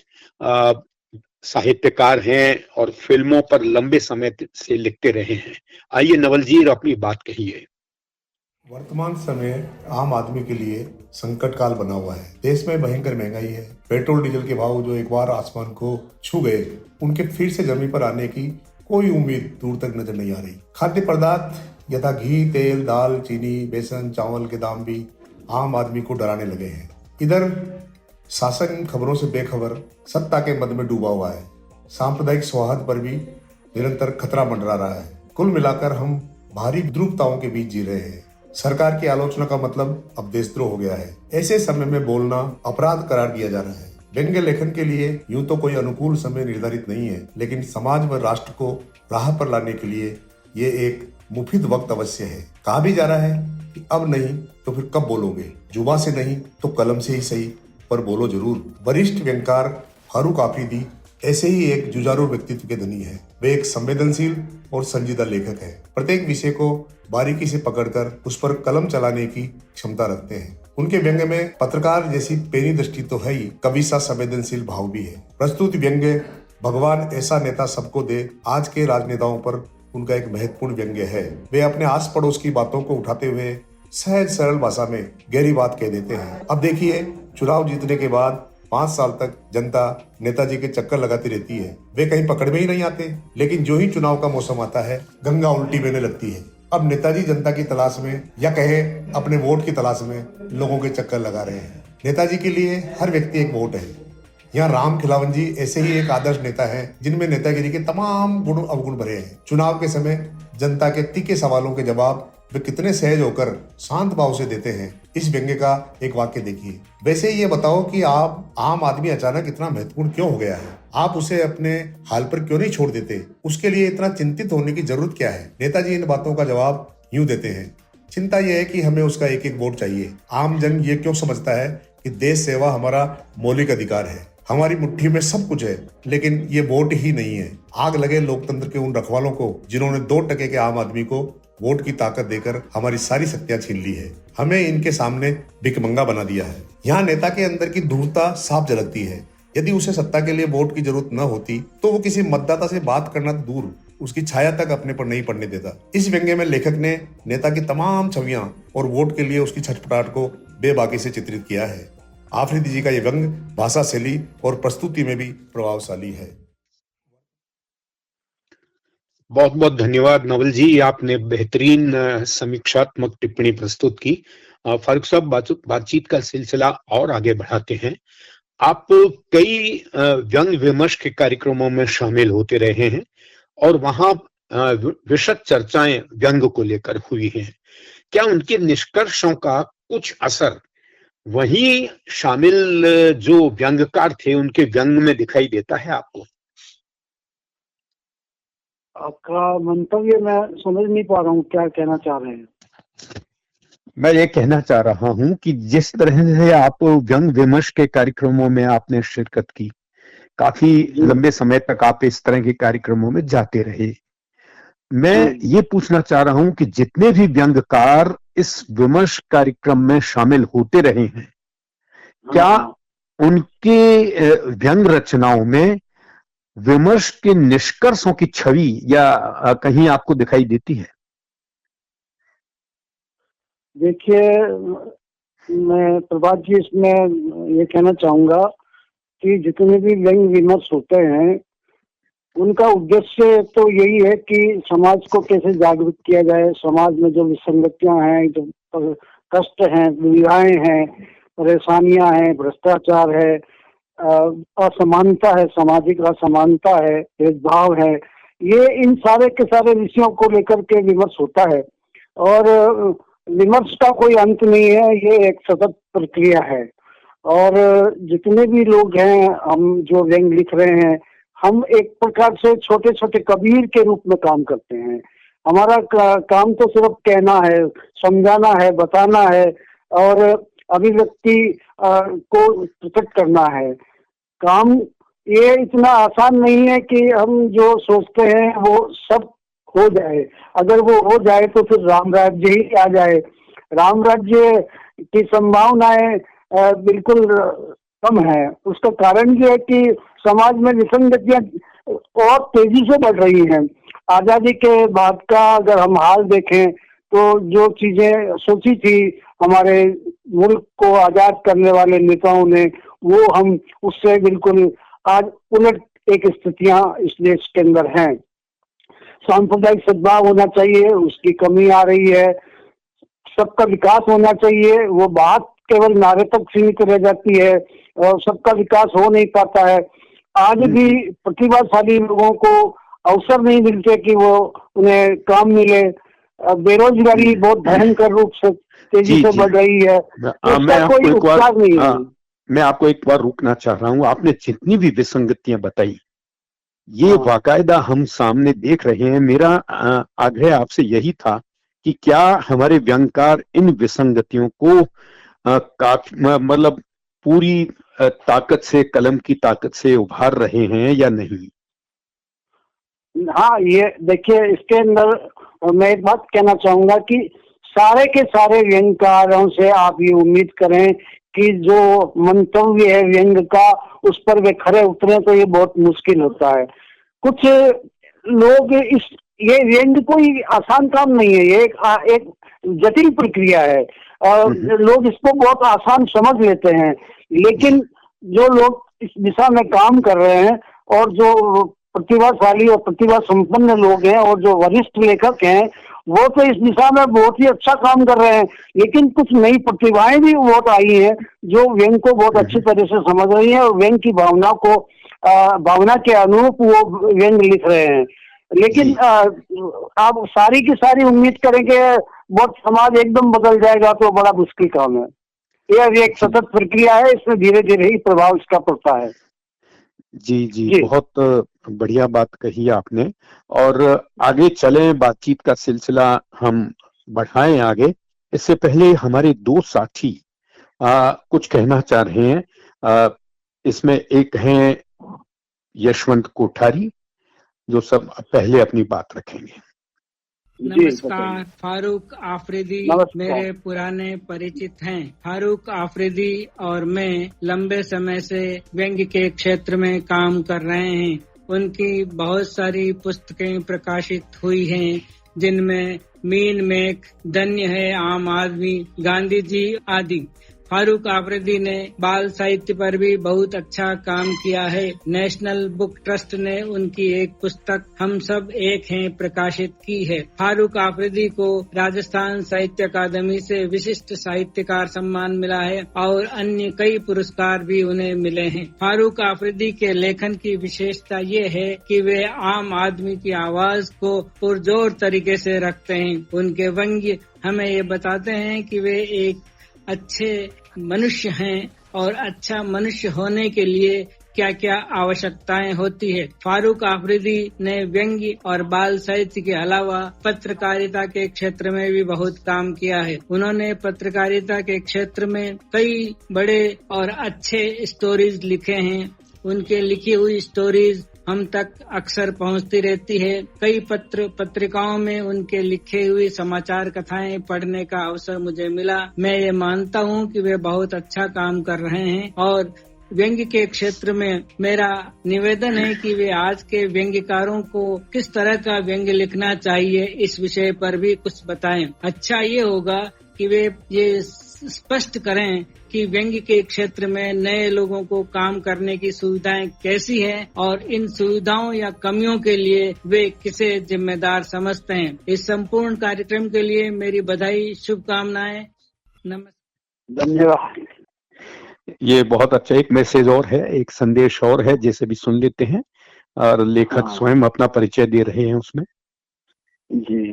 [SPEAKER 5] साहित्यकार हैं और फिल्मों पर लंबे समय से लिखते रहे हैं। आइए नवल जी, अपनी बात कहिए।
[SPEAKER 7] वर्तमान समय आम आदमी के लिए संकट काल बना हुआ है। देश में भयंकर महंगाई है। पेट्रोल डीजल के भाव जो एक बार आसमान को छू गए, उनके फिर से जमीन पर आने की कोई उम्मीद दूर तक नजर नहीं आ रही। खाद्य पदार्थ यथा घी, तेल, दाल, चीनी, बेसन, चावल के दाम भी आम आदमी को डराने लगे हैं। इधर शासन खबरों से बेखबर सत्ता के मद में डूबा हुआ है। सांप्रदायिक सौहार्द पर भी निरंतर खतरा मंडरा रहा है। कुल मिलाकर हम भारी द्रुपताओं के बीच जी रहे हैं। सरकार की आलोचना का मतलब अब देशद्रोह हो गया है। ऐसे समय में बोलना अपराध करार दिया जा रहा है। व्यंग्य लेखन के लिए यूं तो कोई अनुकूल समय निर्धारित नहीं है, लेकिन समाज व राष्ट्र को राह पर लाने के लिए ये एक मुफीद वक्त अवश्य है। कहा भी जा रहा है कि अब नहीं तो फिर कब बोलोगे, जुबान से नहीं तो कलम से ही सही, पर बोलो जरूर। वरिष्ठ व्यंगकार फारूक आफरीदी ऐसे ही एक जुझारू व्यक्तित्व के धनी है। वे एक संवेदनशील और संजीदा लेखक है। प्रत्येक विषय को बारीकी से पकड़कर उस पर कलम चलाने की क्षमता रखते हैं। उनके व्यंग्य में पत्रकार जैसी पेनी दृष्टि तो है ही, कवि सा संवेदनशील भाव भी है। प्रस्तुत व्यंग्य भगवान ऐसा नेता सबको दे आज के राजनेताओं पर उनका एक महत्वपूर्ण व्यंग्य है। वे अपने आस पड़ोस की बातों को उठाते हुए सहज सरल भाषा में गहरी बात कह देते हैं। अब देखिए, चुनाव जीतने के बाद 5 साल तक जनता नेताजी के चक्कर लगाती रहती है। वे कहीं पकड़ में ही नहीं आते, लेकिन जो ही चुनाव का मौसम आता है, गंगा उल्टी बहने लगती है। अब नेताजी जनता की तलाश में, या कहे अपने वोट की तलाश में, लोगों के चक्कर लगा रहे हैं। नेताजी के लिए हर व्यक्ति एक वोट है। यहाँ राम खिलावन जी ऐसे ही एक आदर्श नेता हैं, जिनमें नेतागिरी के तमाम गुण अवगुण भरे हैं। चुनाव के समय जनता के तीखे सवालों के जवाब वे कितने सहज होकर शांत भाव से देते हैं। इस व्यंग्य का एक वाक्य देखिए। वैसे ये बताओ कि आप आम आदमी अचानक इतना महत्वपूर्ण क्यों हो गया है? आप उसे अपने हाल पर क्यों नहीं छोड़ देते? उसके लिए इतना चिंतित होने की जरूरत क्या है? नेताजी इन बातों का जवाब यूं देते हैं, चिंता यह है कि हमें उसका एक एक वोट चाहिए। आम जन ये क्यों समझता है कि देश सेवा हमारा मौलिक अधिकार है, हमारी मुट्ठी में सब कुछ है, लेकिन ये वोट ही नहीं है। आग लगे लोकतंत्र के उन रखवालों को जिन्होंने 2 टके के आम आदमी को वोट की ताकत देकर हमारी सारी शक्तियां छीन ली है, हमें इनके सामने भिखमंगा बना दिया है। यहाँ नेता के अंदर की धूर्तता साफ झलकती है। यदि उसे सत्ता के लिए वोट की जरूरत न होती तो वो किसी मतदाता से बात करना दूर, उसकी छाया तक अपने पर नहीं पड़ने देता। इस व्यंग्य में लेखक ने नेता की तमाम छवियां और वोट के लिए उसकी छटपटाहट को बेबाकी से चित्रित किया है। आफरीदी जी का ये व्यंग्य भाषा शैली और प्रस्तुति में भी प्रभावशाली है।
[SPEAKER 5] बहुत बहुत धन्यवाद नवल जी, आपने बेहतरीन समीक्षात्मक टिप्पणी प्रस्तुत की। फारूक साहब, बातचीत का सिलसिला और आगे बढ़ाते हैं। आप कई व्यंग्य विमर्श के कार्यक्रमों में शामिल होते रहे हैं और वहां विशद चर्चाएं व्यंग्य को लेकर हुई हैं। क्या उनके निष्कर्षों का कुछ असर वही शामिल जो व्यंग्यकार थे उनके व्यंग में दिखाई देता है आपको?
[SPEAKER 4] आपका मंतव्य मैं समझ नहीं पा रहा हूँ, क्या कहना चाह रहे हैं?
[SPEAKER 8] मैं ये कहना चाह रहा हूं कि जिस तरह से आप व्यंग्य विमर्श के कार्यक्रमों में आपने शिरकत की, काफी लंबे समय तक आप इस तरह के कार्यक्रमों में जाते रहे। मैं ये पूछना चाह रहा हूं कि जितने भी व्यंग्यकार इस विमर्श कार्यक्रम में शामिल होते रहे हैं, क्या उनके व्यंग्य रचनाओं में विमर्श के निष्कर्षों की छवि या कहीं आपको दिखाई देती है?
[SPEAKER 4] देखिए, मैं प्रभात जी इसमें ये कहना चाहूंगा कि जितने भी व्यंग्य विमर्श होते हैं उनका उद्देश्य तो यही है कि समाज को कैसे जागरूक किया जाए, समाज में जो विसंगतियां हैं, जो कष्ट हैं, दुविधाएं हैं, परेशानियां हैं, भ्रष्टाचार है, असमानता है, सामाजिक असमानता है, भेदभाव है, ये इन सारे के सारे विषयों को लेकर के विमर्श होता है। और विमर्श का कोई अंत नहीं है, ये एक सतत प्रक्रिया है। और जितने भी लोग हैं, हम जो व्यंग्य लिख रहे हैं, हम एक प्रकार से छोटे छोटे कबीर के रूप में काम करते हैं। हमारा काम तो सिर्फ कहना है, समझाना है, बताना है और अभिव्यक्ति को प्रकट करना है। काम ये इतना आसान नहीं है कि हम जो सोचते हैं वो सब हो जाए। अगर वो हो जाए तो फिर राम राज्य ही आ जाए। राम राज्य की संभावनाएं बिल्कुल कम है। उसका कारण ये है कि समाज में विसंगतियां और तेजी से बढ़ रही हैं। आजादी के बाद का अगर हम हाल देखें तो जो चीजें सोची थी हमारे मुल्क को आजाद करने वाले नेताओं ने, वो हम उससे बिल्कुल आज उलट एक स्थितियां इस देश के अंदर हैं। सांप्रदायिक सद्भाव होना चाहिए, उसकी कमी आ रही है। सबका विकास होना चाहिए, वो बात केवल नारे तक सीमित रह जाती है और सबका विकास हो नहीं पाता है। आज भी प्रतिभाशाली लोगों को अवसर नहीं मिलते कि वो उन्हें काम मिले। बेरोजगारी बहुत भयंकर रूप से तेजी से बढ़ रही है। कोई उपचार नहीं है।
[SPEAKER 8] मैं आपको एक बार रोकना चाह रहा हूं। आपने जितनी भी विसंगतियां बताई, ये बाकायदा हम सामने देख रहे हैं। मेरा आग्रह आपसे यही था कि क्या हमारे व्यंग्यकार इन विसंगतियों को मतलब पूरी ताकत से, कलम की ताकत से उभार रहे हैं या नहीं?
[SPEAKER 4] हाँ, ये देखिए, इसके अंदर मैं एक बात कहना चाहूंगा कि सारे के सारे व्यंग्यकारों से आप ये उम्मीद करें कि जो मंतव्य है व्यंग्य का, उस पर वे खरे उतरे तो ये बहुत मुश्किल होता है। कुछ लोग ये व्यंग कोई आसान काम नहीं है, ये एक जटिल प्रक्रिया है और लोग इसको बहुत आसान समझ लेते हैं, लेकिन जो लोग इस दिशा में काम कर रहे हैं और जो प्रतिभाशाली और प्रतिभा संपन्न लोग हैं और जो वरिष्ठ लेखक हैं, वो तो इस दिशा में बहुत ही अच्छा काम कर रहे हैं, लेकिन कुछ नई प्रतिभाएं भी बहुत आई हैं जो व्यंग को बहुत अच्छी तरह से समझ रही हैं और व्यंग की भावना के अनुरूप वो व्यंग लिख रहे हैं। लेकिन आप सारी की सारी उम्मीद करेंगे बहुत समाज एकदम बदल जाएगा तो बड़ा मुश्किल काम है। यह एक सतत प्रक्रिया है, इसमें धीरे धीरे ही प्रभाव इसका पड़ता है।
[SPEAKER 8] जी, बहुत बढ़िया बात कही आपने। और आगे चलें, बातचीत का सिलसिला हम बढ़ाएं आगे। इससे पहले हमारे दो साथी कुछ कहना चाह रहे हैं। इसमें एक हैं यशवंत कोठारी, जो सब पहले अपनी बात रखेंगे।
[SPEAKER 9] नमस्कार, फारूक आफरीदी मेरे पुराने परिचित हैं। फारूक आफरीदी और मैं लंबे समय से व्यंग्य के क्षेत्र में काम कर रहे हैं। उनकी बहुत सारी पुस्तकें प्रकाशित हुई हैं, जिनमें मीन मेक, धन्य है आम आदमी, गांधी जी आदि। फारूक आफरीदी ने बाल साहित्य पर भी बहुत अच्छा काम किया है। नेशनल बुक ट्रस्ट ने उनकी एक पुस्तक हम सब एक हैं प्रकाशित की है। फारूक आफरीदी को राजस्थान साहित्य अकादमी से विशिष्ट साहित्यकार सम्मान मिला है और अन्य कई पुरस्कार भी उन्हें मिले हैं। फारूक आफरीदी के लेखन की विशेषता ये है कि वे आम आदमी की आवाज को पुरजोर तरीके से रखते हैं। उनके व्यंग्य हमें ये बताते हैं कि वे एक अच्छे मनुष्य हैं और अच्छा मनुष्य होने के लिए क्या क्या आवश्यकताएं होती है। फारूक आफरीदी ने व्यंग्य और बाल साहित्य के अलावा पत्रकारिता के क्षेत्र में भी बहुत काम किया है। उन्होंने पत्रकारिता के क्षेत्र में कई बड़े और अच्छे स्टोरीज लिखे हैं। उनके लिखी हुई स्टोरीज हम तक अक्सर पहुंचती रहती है। कई पत्रिकाओं में उनके लिखे हुए समाचार कथाएं पढ़ने का अवसर मुझे मिला। मैं ये मानता हूं कि वे बहुत अच्छा काम कर रहे हैं और व्यंग्य के क्षेत्र में मेरा निवेदन है कि वे आज के व्यंग्यकारों को किस तरह का व्यंग्य लिखना चाहिए, इस विषय पर भी कुछ बताएं। अच्छा ये होगा कि वे ये स्पष्ट करें कि व्यंग्य के क्षेत्र में नए लोगों को काम करने की सुविधाएं कैसी हैं और इन सुविधाओं या कमियों के लिए वे किसे जिम्मेदार समझते हैं। इस संपूर्ण कार्यक्रम के लिए मेरी बधाई, शुभकामनाएं। नमस्कार,
[SPEAKER 4] धन्यवाद।
[SPEAKER 8] ये बहुत अच्छा एक मैसेज और है, एक संदेश और है, जिसे भी सुन लेते हैं। और लेखक स्वयं अपना परिचय दे रहे हैं उसमें।
[SPEAKER 4] जी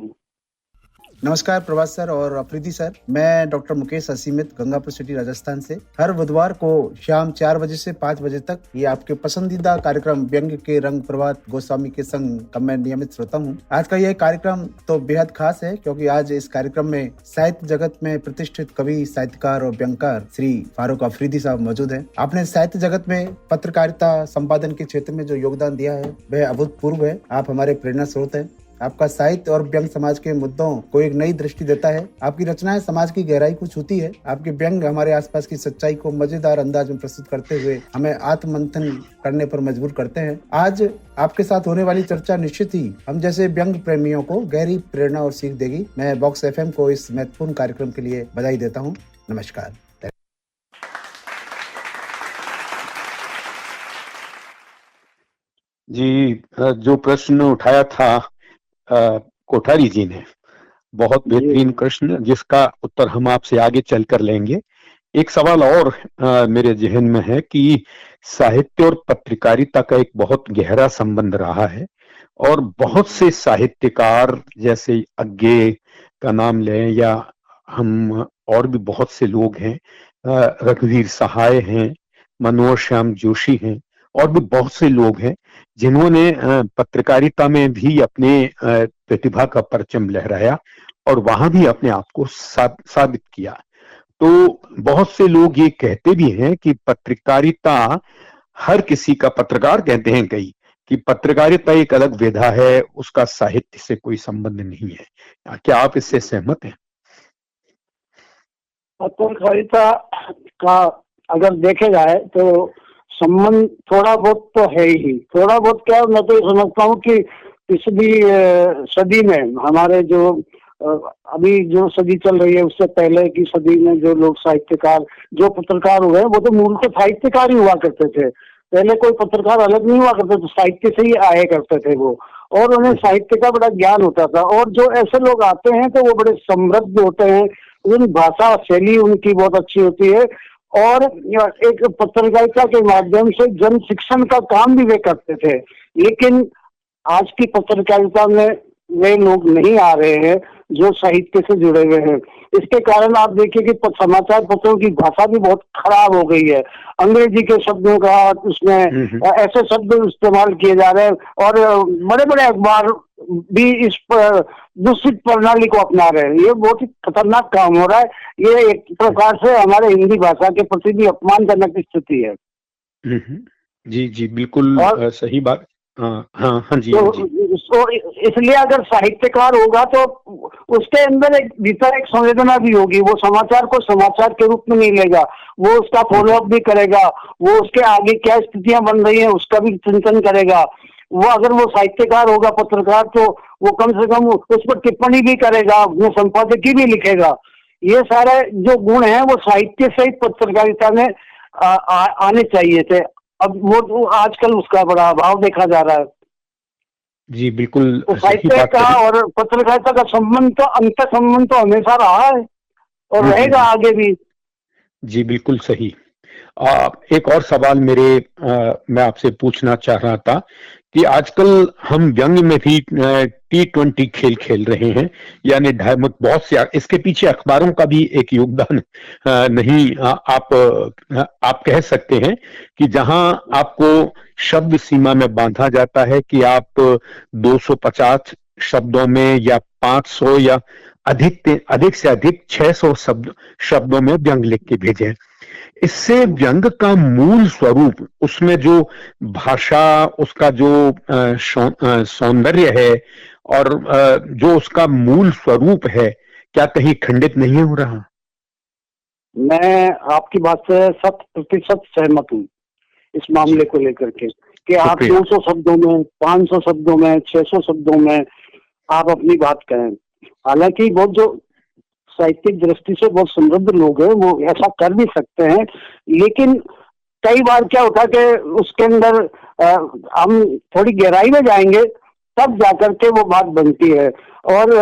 [SPEAKER 10] नमस्कार प्रभात सर और अफरीदी सर, मैं डॉक्टर मुकेश असीमित गंगापुर सिटी राजस्थान से हर बुधवार को शाम 4 बजे से 5 बजे तक ये आपके पसंदीदा कार्यक्रम व्यंग्य के रंग प्रभात गोस्वामी के संग का मैं नियमित श्रोता हूँ। आज का यह कार्यक्रम तो बेहद खास है क्योंकि आज इस कार्यक्रम में साहित्य जगत में प्रतिष्ठित कवि, साहित्यकार और व्यंगकार श्री फारूक आफरीदी साहब मौजूद है। आपने साहित्य जगत में पत्रकारिता संपादन के क्षेत्र में जो योगदान दिया है वह अभूतपूर्व है। आप हमारे प्रेरणा स्रोत है। आपका साहित्य और व्यंग समाज के मुद्दों को एक नई दृष्टि देता है। आपकी रचनाएं समाज की गहराई को छूती है। आपके व्यंग हमारे आसपास की सच्चाई को मजेदार अंदाज में प्रस्तुत करते हुए हमें आत्ममंथन करने पर मजबूर करते हैं। आज आपके साथ होने वाली चर्चा निश्चित ही हम जैसे व्यंग प्रेमियों को गहरी प्रेरणा और सीख देगी। मैं बॉक्स FM को इस महत्वपूर्ण कार्यक्रम के लिए बधाई देता हूँ। नमस्कार।
[SPEAKER 8] जी, जो प्रश्न उठाया था कोठारी जी ने, बहुत बेहतरीन प्रश्न, जिसका उत्तर हम आपसे आगे चलकर लेंगे। एक सवाल और मेरे जहन में है कि साहित्य और पत्रकारिता का एक बहुत गहरा संबंध रहा है और बहुत से साहित्यकार, जैसे अज्ञे का नाम लें या हम और भी बहुत से लोग हैं, रघुवीर सहाय हैं, मनोज श्याम जोशी हैं और भी बहुत से लोग हैं जिन्होंने पत्रकारिता में भी अपने प्रतिभा का परचम लहराया और वहां भी अपने आप को साबित किया। तो बहुत से लोग ये कहते भी हैं कि पत्रकारिता हर किसी का, पत्रकार कहते हैं कई, कि पत्रकारिता एक अलग विधा है, उसका साहित्य से कोई संबंध नहीं है। क्या आप इससे सहमत हैं?
[SPEAKER 4] पत्रकारिता का अगर देखे जाए तो संबंध थोड़ा बहुत तो है ही। थोड़ा बहुत क्या, मैं तो समझता हूँ कि पिछली सदी में हमारे जो अभी जो सदी चल रही है उससे पहले की सदी में जो लोग साहित्यकार, जो पत्रकार हुए, वो तो मूलतः साहित्यकार ही हुआ करते थे। पहले कोई पत्रकार अलग नहीं हुआ करते थे, साहित्य से ही आए करते थे वो, और उन्हें साहित्य का बड़ा ज्ञान होता था। और जो ऐसे लोग आते हैं तो वो बड़े समृद्ध होते हैं, उन भाषा शैली उनकी बहुत अच्छी होती है, और एक पत्रकारिता के माध्यम से जन शिक्षण का काम भी वे करते थे। लेकिन आज की पत्रकारिता में वे लोग नहीं आ रहे हैं जो साहित्य से जुड़े हुए हैं। इसके कारण आप देखिए कि समाचार पत्रों की भाषा भी बहुत खराब हो गई है। अंग्रेजी के शब्दों का उसमें ऐसे शब्द इस्तेमाल किए जा रहे हैं, और बड़े बड़े अखबार भी इस दूषित प्रणाली को अपना रहे हैं। ये बहुत ही खतरनाक काम हो रहा है। ये एक प्रकार से हमारे हिंदी भाषा के प्रति भी अपमानजनक स्थिति है।
[SPEAKER 8] जी जी, बिल्कुल सही बात। हाँ जी,
[SPEAKER 4] तो इसलिए अगर साहित्यकार होगा तो उसके अंदर एक भीतर एक संवेदना भी होगी। वो समाचार को समाचार के रूप में नहीं लेगा, वो उसका फॉलोअप भी करेगा, वो उसके आगे क्या स्थितियां बन रही हैं उसका भी चिंतन करेगा। वो अगर वो साहित्यकार होगा, पत्रकार, तो वो कम से कम उस पर टिप्पणी भी करेगा, अपने संपादकीय भी लिखेगा। ये सारे जो गुण हैं वो साहित्य सहित पत्रकारिता में आने चाहिए थे। अब वो आजकल उसका बड़ा अभाव देखा जा रहा है।
[SPEAKER 8] जी बिल्कुल,
[SPEAKER 4] तो साहित्य का और पत्रकारिता का संबंध तो अंत संबंध तो हमेशा रहा है और रहेगा आगे भी।
[SPEAKER 8] जी बिल्कुल सही। एक और सवाल मैं आपसे पूछना चाह रहा था कि आजकल हम व्यंग में भी T20 खेल खेल रहे हैं, यानी बहुत से, इसके पीछे अखबारों का भी एक योगदान नहीं आप कह सकते हैं कि जहां आपको शब्द सीमा में बांधा जाता है कि आप 250 शब्दों में या 500 या अधिक से अधिक 600 शब्दों में व्यंग लिख के भेजें। इससे व्यंग का मूल स्वरूप, उसमें जो भाषा, उसका जो सौंदर्य है और जो उसका मूल स्वरूप है, क्या कहीं खंडित नहीं हो रहा?
[SPEAKER 4] मैं आपकी बात से 100% सहमत हूँ इस मामले को लेकर के कि आप 200 शब्दों में, 500 शब्दों में, 600 शब्दों में आप अपनी बात कहें। हालांकि बहुत जो साहित्यिक दृष्टि से बहुत समृद्ध लोग हैं वो ऐसा कर भी सकते हैं, लेकिन कई बार क्या होता है कि उसके अंदर हम थोड़ी गहराई में जाएंगे तब जाकर के वो बात बनती है, और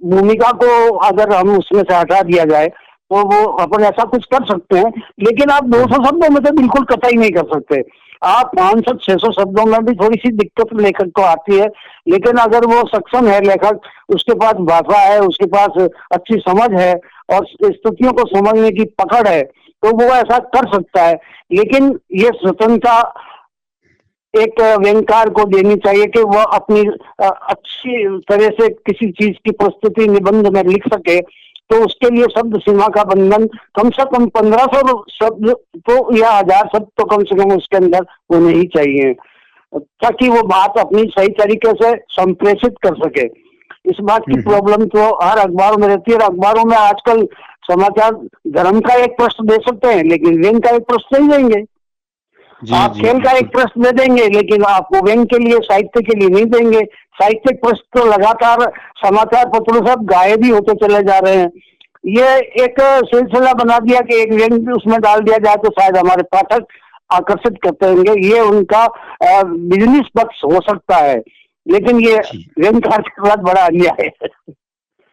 [SPEAKER 4] भूमिका को अगर हम उसमें से हटा दिया जाए तो वो अपन ऐसा कुछ कर सकते हैं। लेकिन आप 200 शब्दों में तो बिल्कुल कतई नहीं कर सकते। आप 500-600 शब्दों में भी थोड़ी सी दिक्कत लेखक को आती है, लेकिन अगर वो सक्षम है लेखक, उसके पास भाषा है, उसके पास अच्छी समझ है और स्थितियों को समझने की पकड़ है, तो वो ऐसा कर सकता है। लेकिन ये स्वतंत्रता एक व्यंगकार को देनी चाहिए कि वह अपनी अच्छी तरह से किसी चीज की प्रस्तुति निबंध में लिख सके, तो उसके लिए शब्द सीमा का बंधन कम से कम 1500 शब्द तो या 1000 शब्द तो कम से कम उसके अंदर होने ही चाहिए, ताकि वो बात अपनी सही तरीके से संप्रेषित कर सके। इस बात की प्रॉब्लम तो हर अखबारों में रहती है। अखबारों में आजकल समाचार धर्म का एक प्रश्न दे सकते हैं, लेकिन व्यंग का एक प्रश्न नहीं देंगे। आप खेल का एक प्रश्न दे देंगे, लेकिन आपको व्यंग के लिए, साहित्य के लिए नहीं देंगे। साहित्यिक प्रश्न तो लगातार समाचार पत्रों से गायब ही होते चले जा रहे हैं। ये एक सिलसिला बना दिया कि एक व्यंग उसमें डाल दिया जाए तो शायद हमारे पाठक आकर्षित करते होंगे। ये उनका बिजनेस पक्ष हो सकता है, लेकिन ये व्यंगकार के साथ बड़ा अन्याय है।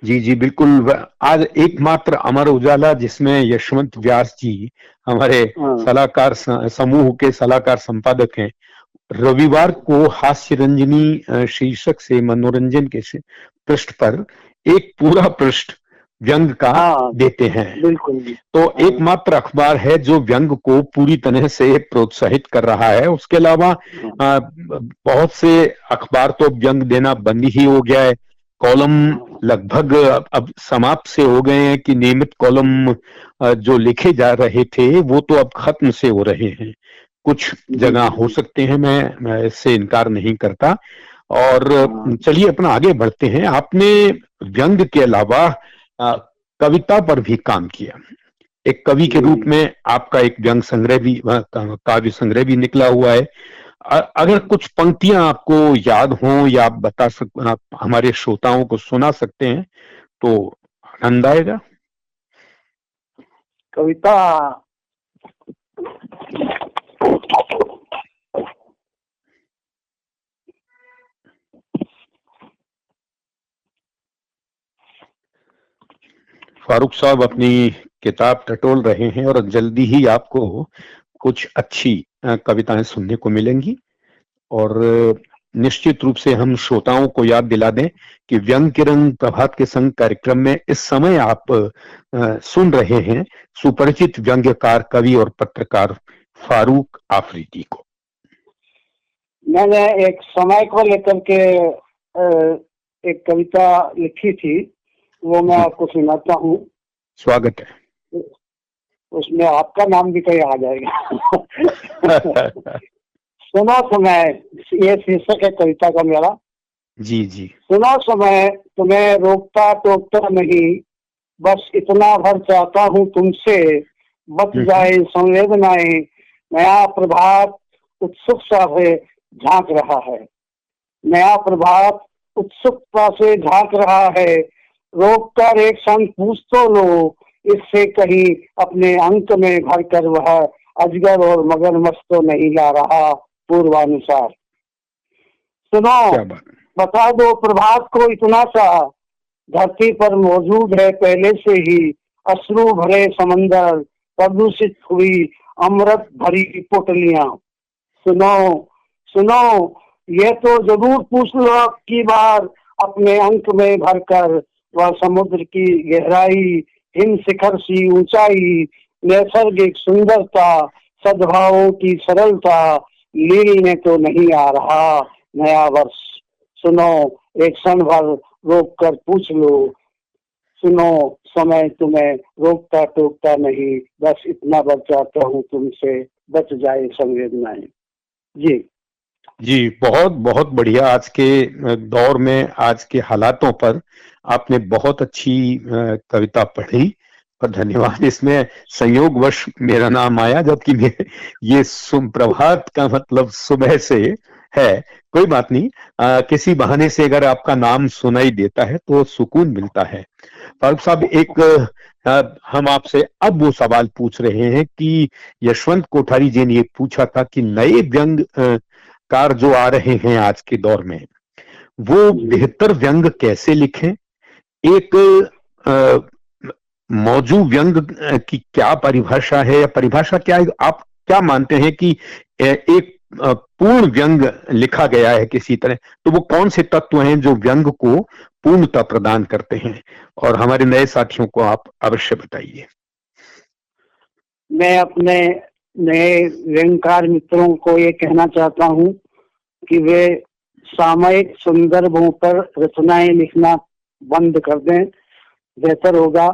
[SPEAKER 8] जी जी बिल्कुल। आज एकमात्र अमर उजाला, जिसमें यशवंत व्यास जी हमारे सलाहकार समूह के सलाहकार संपादक हैं, रविवार को हास्य रंजनी शीर्षक से मनोरंजन के पृष्ठ पर एक पूरा पृष्ठ व्यंग का देते हैं।
[SPEAKER 4] बिल्कुल।
[SPEAKER 8] तो एकमात्र अखबार है जो व्यंग को पूरी तरह से प्रोत्साहित कर रहा है। उसके अलावा बहुत से अखबार तो व्यंग देना बंद ही हो गया है। कॉलम लगभग अब समाप्त से हो गए हैं कि नियमित कॉलम जो लिखे जा रहे थे वो तो अब खत्म से हो रहे हैं। कुछ जगह हो सकते हैं, मैं इससे इनकार नहीं करता। और चलिए अपना आगे बढ़ते हैं। आपने व्यंग के अलावा कविता पर भी काम किया। एक कवि के रूप में आपका एक व्यंग संग्रह भी, काव्य संग्रह भी निकला हुआ है। अगर कुछ पंक्तियां आपको याद हों या आप हमारे श्रोताओं को सुना सकते हैं तो आनंद आएगा।
[SPEAKER 4] कविता
[SPEAKER 8] फारूक साहब अपनी किताब टटोल रहे हैं और जल्दी ही आपको कुछ अच्छी कविताएं सुनने को मिलेंगी। और निश्चित रूप से हम श्रोताओं को याद दिला दें कि व्यंग के रंग प्रभात के संग कार्यक्रम में इस समय आप सुन रहे हैं सुपरिचित व्यंग्यकार, कवि और पत्रकार फारूक आफरीदी को।
[SPEAKER 4] मैंने एक समय को लेकर के एक कविता लिखी थी, वो मैं आपको सुनाता हूँ।
[SPEAKER 8] स्वागत है।
[SPEAKER 4] उसमें आपका नाम भी कहीं आ जाएगा। सुनो समय, ये शीर्षक है कविता का मेरा।
[SPEAKER 8] जी जी।
[SPEAKER 4] सुनो समय, तुम्हें रोकता टोकता नहीं, बस इतना भर चाहता हूँ तुमसे, बच जाए संवेदनाएं। नया प्रभात उत्सुकता से झांक रहा है, नया प्रभात उत्सुकता से झांक रहा है। रोक कर एक क्षण पूछ तो लो, इससे कहीं अपने अंक में भर कर वह अजगर और मगरमच्छ तो नहीं ला रहा पूर्वानुसार। सुनो, बता दो प्रभात को इतना सा, धरती पर मौजूद है पहले से ही। अश्रु भरे समंदर, प्रदूषित हुई अमृत भरी पोटलियां। सुनो सुनो, ये तो जरूर पूछ लो की बार, अपने अंक में भरकर वह समुद्र की गहराई, हिम शिखर सी ऊंचाई, नैसर्गिक सुंदरता, सद्भावों की सरलता, लीलने तो नहीं आ रहा नया वर्ष। सुनो, एक क्षण भर रोक कर पूछ लो। सुनो समय, तुम्हें रोकता टोकता नहीं, बस इतना बच जाता हूँ तुमसे, बच जाए संवेदनाएं। जी
[SPEAKER 8] जी, बहुत बहुत बढ़िया। आज के दौर में, आज के हालातों पर आपने बहुत अच्छी कविता पढ़ी और धन्यवाद। इसमें संयोगवश मेरा नाम आया, जबकि ये सुप्रभात का मतलब सुबह से है। कोई बात नहीं, किसी बहाने से अगर आपका नाम सुनाई देता है तो सुकून मिलता है। फारूक साहब, एक हम आपसे अब वो सवाल पूछ रहे हैं कि यशवंत कोठारी जी ने ये पूछा था कि नए व्यंग कार जो आ रहे हैं आज के दौर में, वो बेहतर व्यंग कैसे लिखें। एक मौजूद व्यंग की क्या परिभाषा है, या परिभाषा क्या है, आप क्या मानते हैं कि एक पूर्ण व्यंग लिखा गया है किसी तरह, तो वो कौन से तत्व हैं जो व्यंग को पूर्णता प्रदान करते हैं, और हमारे नए साथियों को आप अवश्य बताइए।
[SPEAKER 4] मैं अपने नए व्यंगकार मित्रों को ये कहना चाहता हूँ कि वे सामयिक संदर्भों पर रचनाएं लिखना बंद कर दें, बेहतर होगा।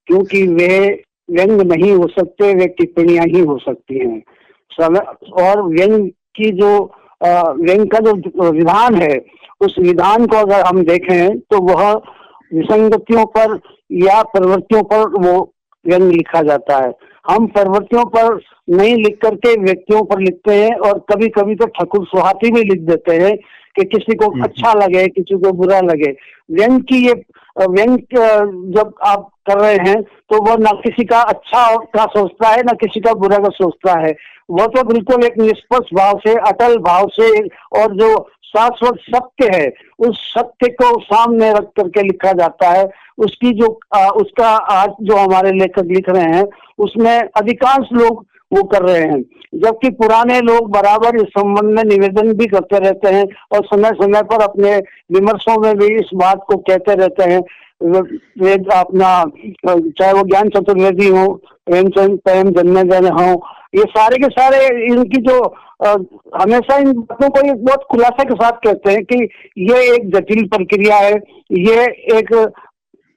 [SPEAKER 4] क्योंकि वे व्यंग नहीं हो सकते, वे टिप्पणियां ही हो सकती हैं। और व्यंग की जो व्यंग का जो विधान है, उस विधान को अगर हम देखें तो वह विसंगतियों पर या प्रवृत्तियों पर वो व्यंग लिखा जाता है। हम प्रवृत्तियों पर नहीं लिख करके व्यक्तियों पर लिखते हैं, और कभी कभी तो ठकुर सुहाती भी लिख देते हैं कि किसी को अच्छा लगे, किसी को बुरा लगे। व्यंग की ये व्यंग जब आप कर रहे हैं तो वह ना किसी का अच्छा का सोचता है, ना किसी का बुरा का सोचता है। वह तो बिल्कुल एक निष्पक्ष भाव से, अटल भाव से, और जो शाश्वत सत्य है उस सत्य को सामने रख करके लिखा जाता है। उसकी जो उसका आज जो हमारे लेखक लिख रहे हैं उसमें अधिकांश लोग वो कर रहे हैं, जबकि पुराने लोग बराबर इस संबंध में निवेदन भी करते रहते हैं और समय समय पर अपने विमर्शों में भी इस बात को कहते रहते हैं। वे अपना, चाहे वो ज्ञान चतुर्वेदी हो, प्रेमचंद प्रेम जन्मेजय हो, ये सारे के सारे इनकी जो हमेशा इन बातों को ये बहुत खुलासे के साथ कहते हैं कि ये एक जटिल प्रक्रिया है। ये एक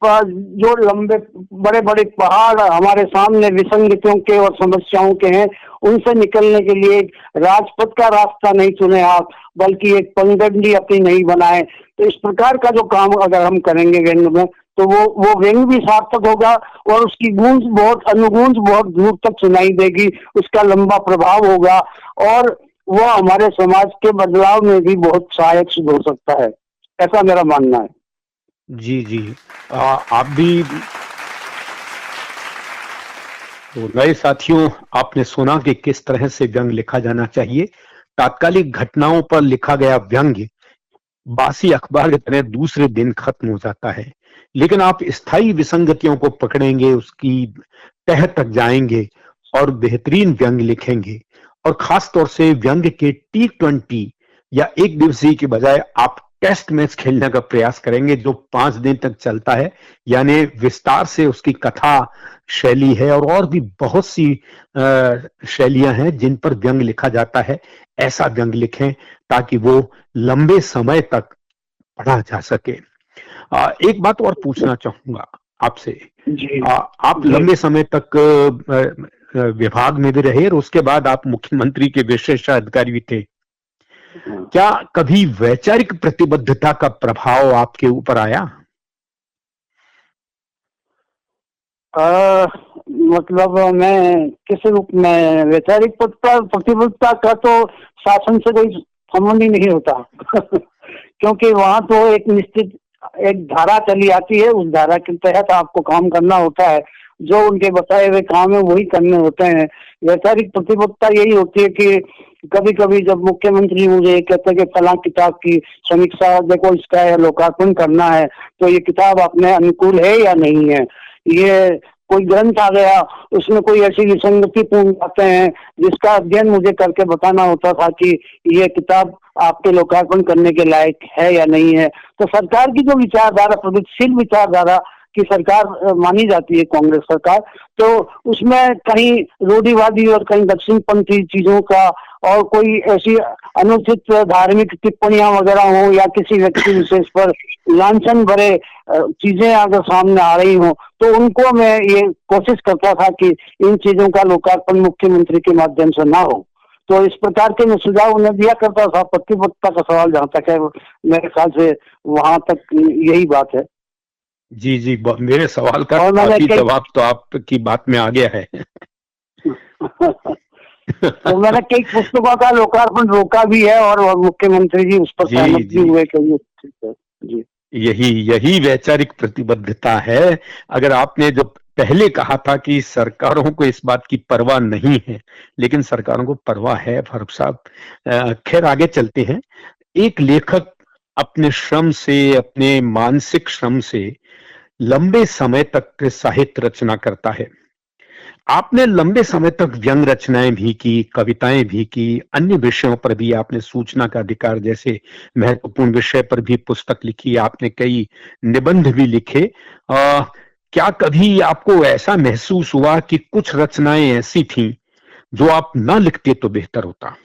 [SPEAKER 4] जो लंबे बड़े बड़े पहाड़ हमारे सामने विसंगतियों के और समस्याओं के हैं, उनसे निकलने के लिए एक राजपथ का रास्ता नहीं चुने आप, बल्कि एक पगडंडी अपनी नहीं बनाए। तो इस प्रकार का जो काम अगर हम करेंगे व्यंग में, तो वो व्यंग भी सार्थक होगा और उसकी गूंज बहुत, अनुगूंज बहुत दूर तक सुनाई देगी, उसका लंबा प्रभाव होगा। और वो हमारे समाज के बदलाव में भी बहुत सहायक सिद्ध हो सकता है, ऐसा मेरा मानना है।
[SPEAKER 8] जी जी। आप भी तो नए साथियों, आपने सुना कि किस तरह से व्यंग लिखा जाना चाहिए। तात्कालिक घटनाओं पर लिखा गया व्यंग्य बासी अखबार की तरह दूसरे दिन खत्म हो जाता है, लेकिन आप स्थायी विसंगतियों को पकड़ेंगे, उसकी तह तक जाएंगे और बेहतरीन व्यंग लिखेंगे। और खास तौर से व्यंग के T20 या एक दिवसीय के बजाय आप टेस्ट मैच खेलने का प्रयास करेंगे जो 5 दिन तक चलता है, यानी विस्तार से उसकी कथा शैली है और भी बहुत सी शैलियां हैं जिन पर व्यंग लिखा जाता है। ऐसा व्यंग लिखें ताकि वो लंबे समय तक पढ़ा जा सके। एक बात और पूछना चाहूंगा आपसे। आप लंबे समय तक विभाग में भी रहे और उसके बाद आप मुख्यमंत्री के विशेष अधिकारी भी थे। क्या कभी वैचारिक प्रतिबद्धता का प्रभाव आपके ऊपर आया?
[SPEAKER 4] मतलब मैं किस रूप में? वैचारिक प्रतिबद्धता का तो शासन से कोई संबंध ही नहीं होता क्योंकि वहां तो एक निश्चित एक धारा चली आती है, उस धारा के तहत आपको काम करना होता है, जो उनके बताए हुए काम है वही करने होते हैं। वैचारिक प्रतिबद्धता यही होती है कि कभी कभी जब मुख्यमंत्री मुझे कहते हैं कि फलां किताब की समीक्षा देखो, इसका लोकार्पण करना है, तो ये किताब अपने अनुकूल है या नहीं है। ये कोई ग्रंथ आ गया, उसमें कोई ऐसी विसंगति पूर्ण बातें हैं जिसका अध्ययन मुझे करके बताना होता था कि ये किताब आपके लोकार्पण करने के लायक है या नहीं है। तो सरकार की जो विचारधारा, प्रगतिशील विचारधारा की सरकार मानी जाती है कांग्रेस सरकार, तो उसमें कहीं रूढ़िवादी और कहीं दक्षिणपंथी चीजों का और कोई ऐसी अनुचित धार्मिक टिप्पणियां वगैरह हो या किसी व्यक्ति विशेष पर लांछन भरे चीजें अगर सामने आ रही हो, तो उनको मैं ये कोशिश करता था कि इन चीजों का लोकार्पण मुख्यमंत्री के माध्यम से ना हो। तो इस प्रकार के मैं सुझाव उन्हें दिया करता था। प्रतिबद्धता का सवाल जहाँ तक है, मेरे ख्याल से वहां तक यही बात है।
[SPEAKER 8] जी जी, मेरे सवाल का काफी जवाब तो आपकी बात में आ गया है
[SPEAKER 4] तो मैंने कई पुस्तकों का लोकार्पण रोका भी है और मुख्यमंत्री जी उस पर सहमत भी हुए जी।
[SPEAKER 8] यही वैचारिक प्रतिबद्धता है। अगर आपने जो पहले कहा था कि सरकारों को इस बात की परवाह नहीं है, लेकिन सरकारों को परवाह है फारूक साहब। खैर आगे चलते हैं। एक लेखक अपने श्रम से, अपने मानसिक श्रम से लंबे समय तक साहित्य रचना करता है। आपने लंबे समय तक व्यंग रचनाएं भी की, कविताएं भी की, अन्य विषयों पर भी आपने सूचना का अधिकार जैसे महत्वपूर्ण विषय पर भी पुस्तक लिखी, आपने कई निबंध भी लिखे। क्या कभी आपको ऐसा महसूस हुआ कि कुछ रचनाएं ऐसी थीं जो आप ना लिखते तो बेहतर होता?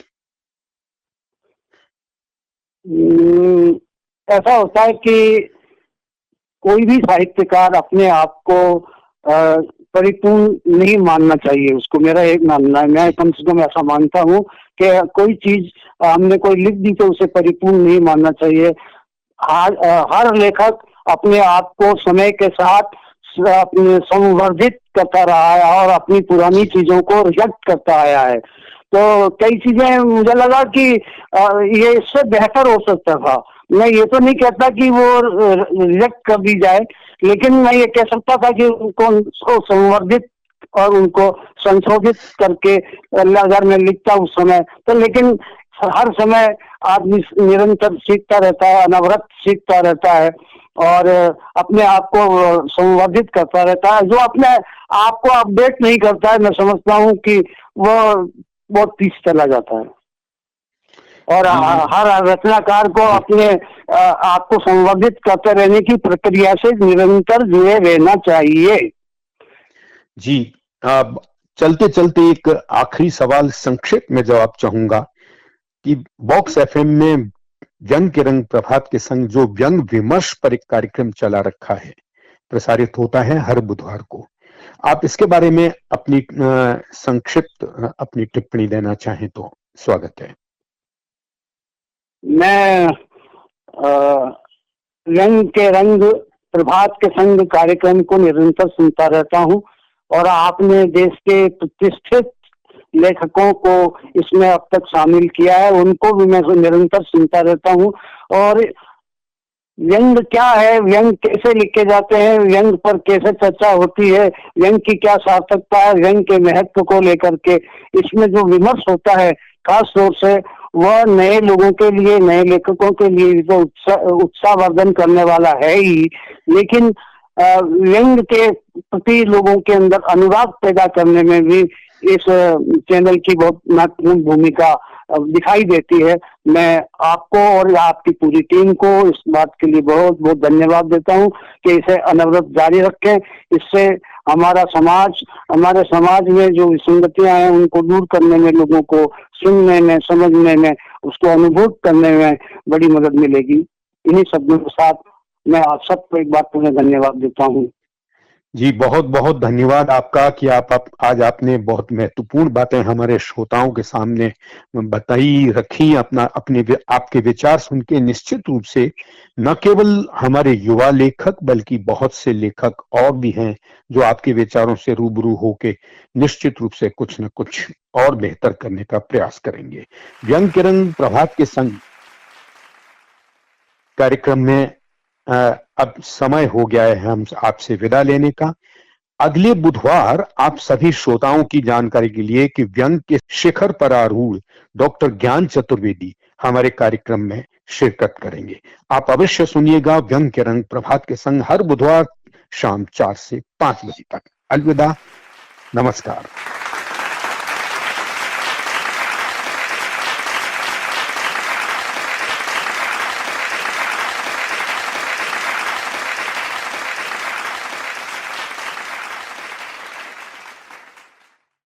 [SPEAKER 4] ऐसा होता है कि कोई भी साहित्यकार अपने आप को परिपूर्ण नहीं मानना चाहिए उसको, मेरा एक मानना है। मैं कम से कम ऐसा मानता हूँ कि कोई चीज हमने कोई लिख दी तो उसे परिपूर्ण नहीं मानना चाहिए। हर लेखक अपने आप को समय के साथ अपने संवर्धित करता रहा है और अपनी पुरानी चीजों को रिजेक्ट करता आया है। तो कई चीजें मुझे लगा कि ये इससे बेहतर हो सकता था। मैं ये तो नहीं कहता कि वो रिजेक्ट कर दी जाए, लेकिन मैं ये कह सकता था कि उनको संवर्धित और उनको संशोधित करके अगर मैं लिखता उस समय तो, लेकिन हर समय आदमी निरंतर सीखता रहता है, अनवरत सीखता रहता है और अपने आप को संवर्धित करता रहता है। जो अपने आप को अपडेट नहीं करता है, मैं समझता हूँ कि वो बहुत पीछे चला जाता है। और हर रचनाकार को अपने आप को संवर्धित करते रहने की प्रक्रिया से निरंतर जुड़े रहना चाहिए।
[SPEAKER 8] जी, चलते चलते एक आखिरी सवाल संक्षेप में जवाब चाहूंगा कि बॉक्स एफएम में व्यंग के रंग प्रभात के संग जो व्यंग विमर्श पर एक कार्यक्रम चला रखा है, प्रसारित होता है हर बुधवार को। आप इसके बारे में अपनी संक्षिप्त अपनी टिप्पणी देना चाहें तो स्वागत है।
[SPEAKER 4] मैं व्यंग के रंग प्रभात के संग कार्यक्रम को निरंतर सुनता रहता हूं और आपने देश के प्रतिष्ठित लेखकों को इसमें अब तक शामिल किया है, उनको भी मैं निरंतर सुनता रहता हूँ। और व्यंग क्या है, व्यंग कैसे लिखे जाते हैं, व्यंग पर कैसे चर्चा होती है, व्यंग की क्या सार्थकता है, व्यंग के महत्व को लेकर के इसमें जो विमर्श होता है, खास तौर से वह नए लोगों के लिए, नए लेखकों के लिए तो उत्साहवर्धन करने वाला है ही, लेकिन व्यंग के प्रति लोगों के अंदर अनुराग पैदा करने में भी इस चैनल की बहुत महत्वपूर्ण भूमिका दिखाई देती है। मैं आपको और आपकी पूरी टीम को इस बात के लिए बहुत बहुत धन्यवाद देता हूं कि इसे अनवरत जारी रखें। इससे हमारे समाज में जो विसंगतियां हैं उनको दूर करने में, लोगों को सुनने में, समझने में, उसको अनुभूत करने में बड़ी मदद मिलेगी। इन्हीं शब्दों के साथ मैं आप सबको एक बार पुनः धन्यवाद देता हूँ।
[SPEAKER 8] जी, बहुत बहुत धन्यवाद आपका कि आप आज आपने बहुत महत्वपूर्ण बातें हमारे श्रोताओं के सामने बताई, रखी। आपके विचार सुन के निश्चित रूप से न केवल हमारे युवा लेखक बल्कि बहुत से लेखक और भी हैं जो आपके विचारों से रूबरू होके निश्चित रूप से कुछ न कुछ और बेहतर करने का प्रयास करेंगे। व्यंग के रंग प्रभात के संग कार्यक्रम में अब समय हो गया है हम आपसे विदा लेने का। अगले बुधवार आप सभी श्रोताओं की जानकारी के लिए कि व्यंग के शिखर पर आरूढ़ डॉक्टर ज्ञान चतुर्वेदी हमारे कार्यक्रम में शिरकत करेंगे। आप अवश्य सुनिएगा व्यंग के रंग प्रभात के संग हर बुधवार शाम 4 से 5 बजे तक। अलविदा, नमस्कार।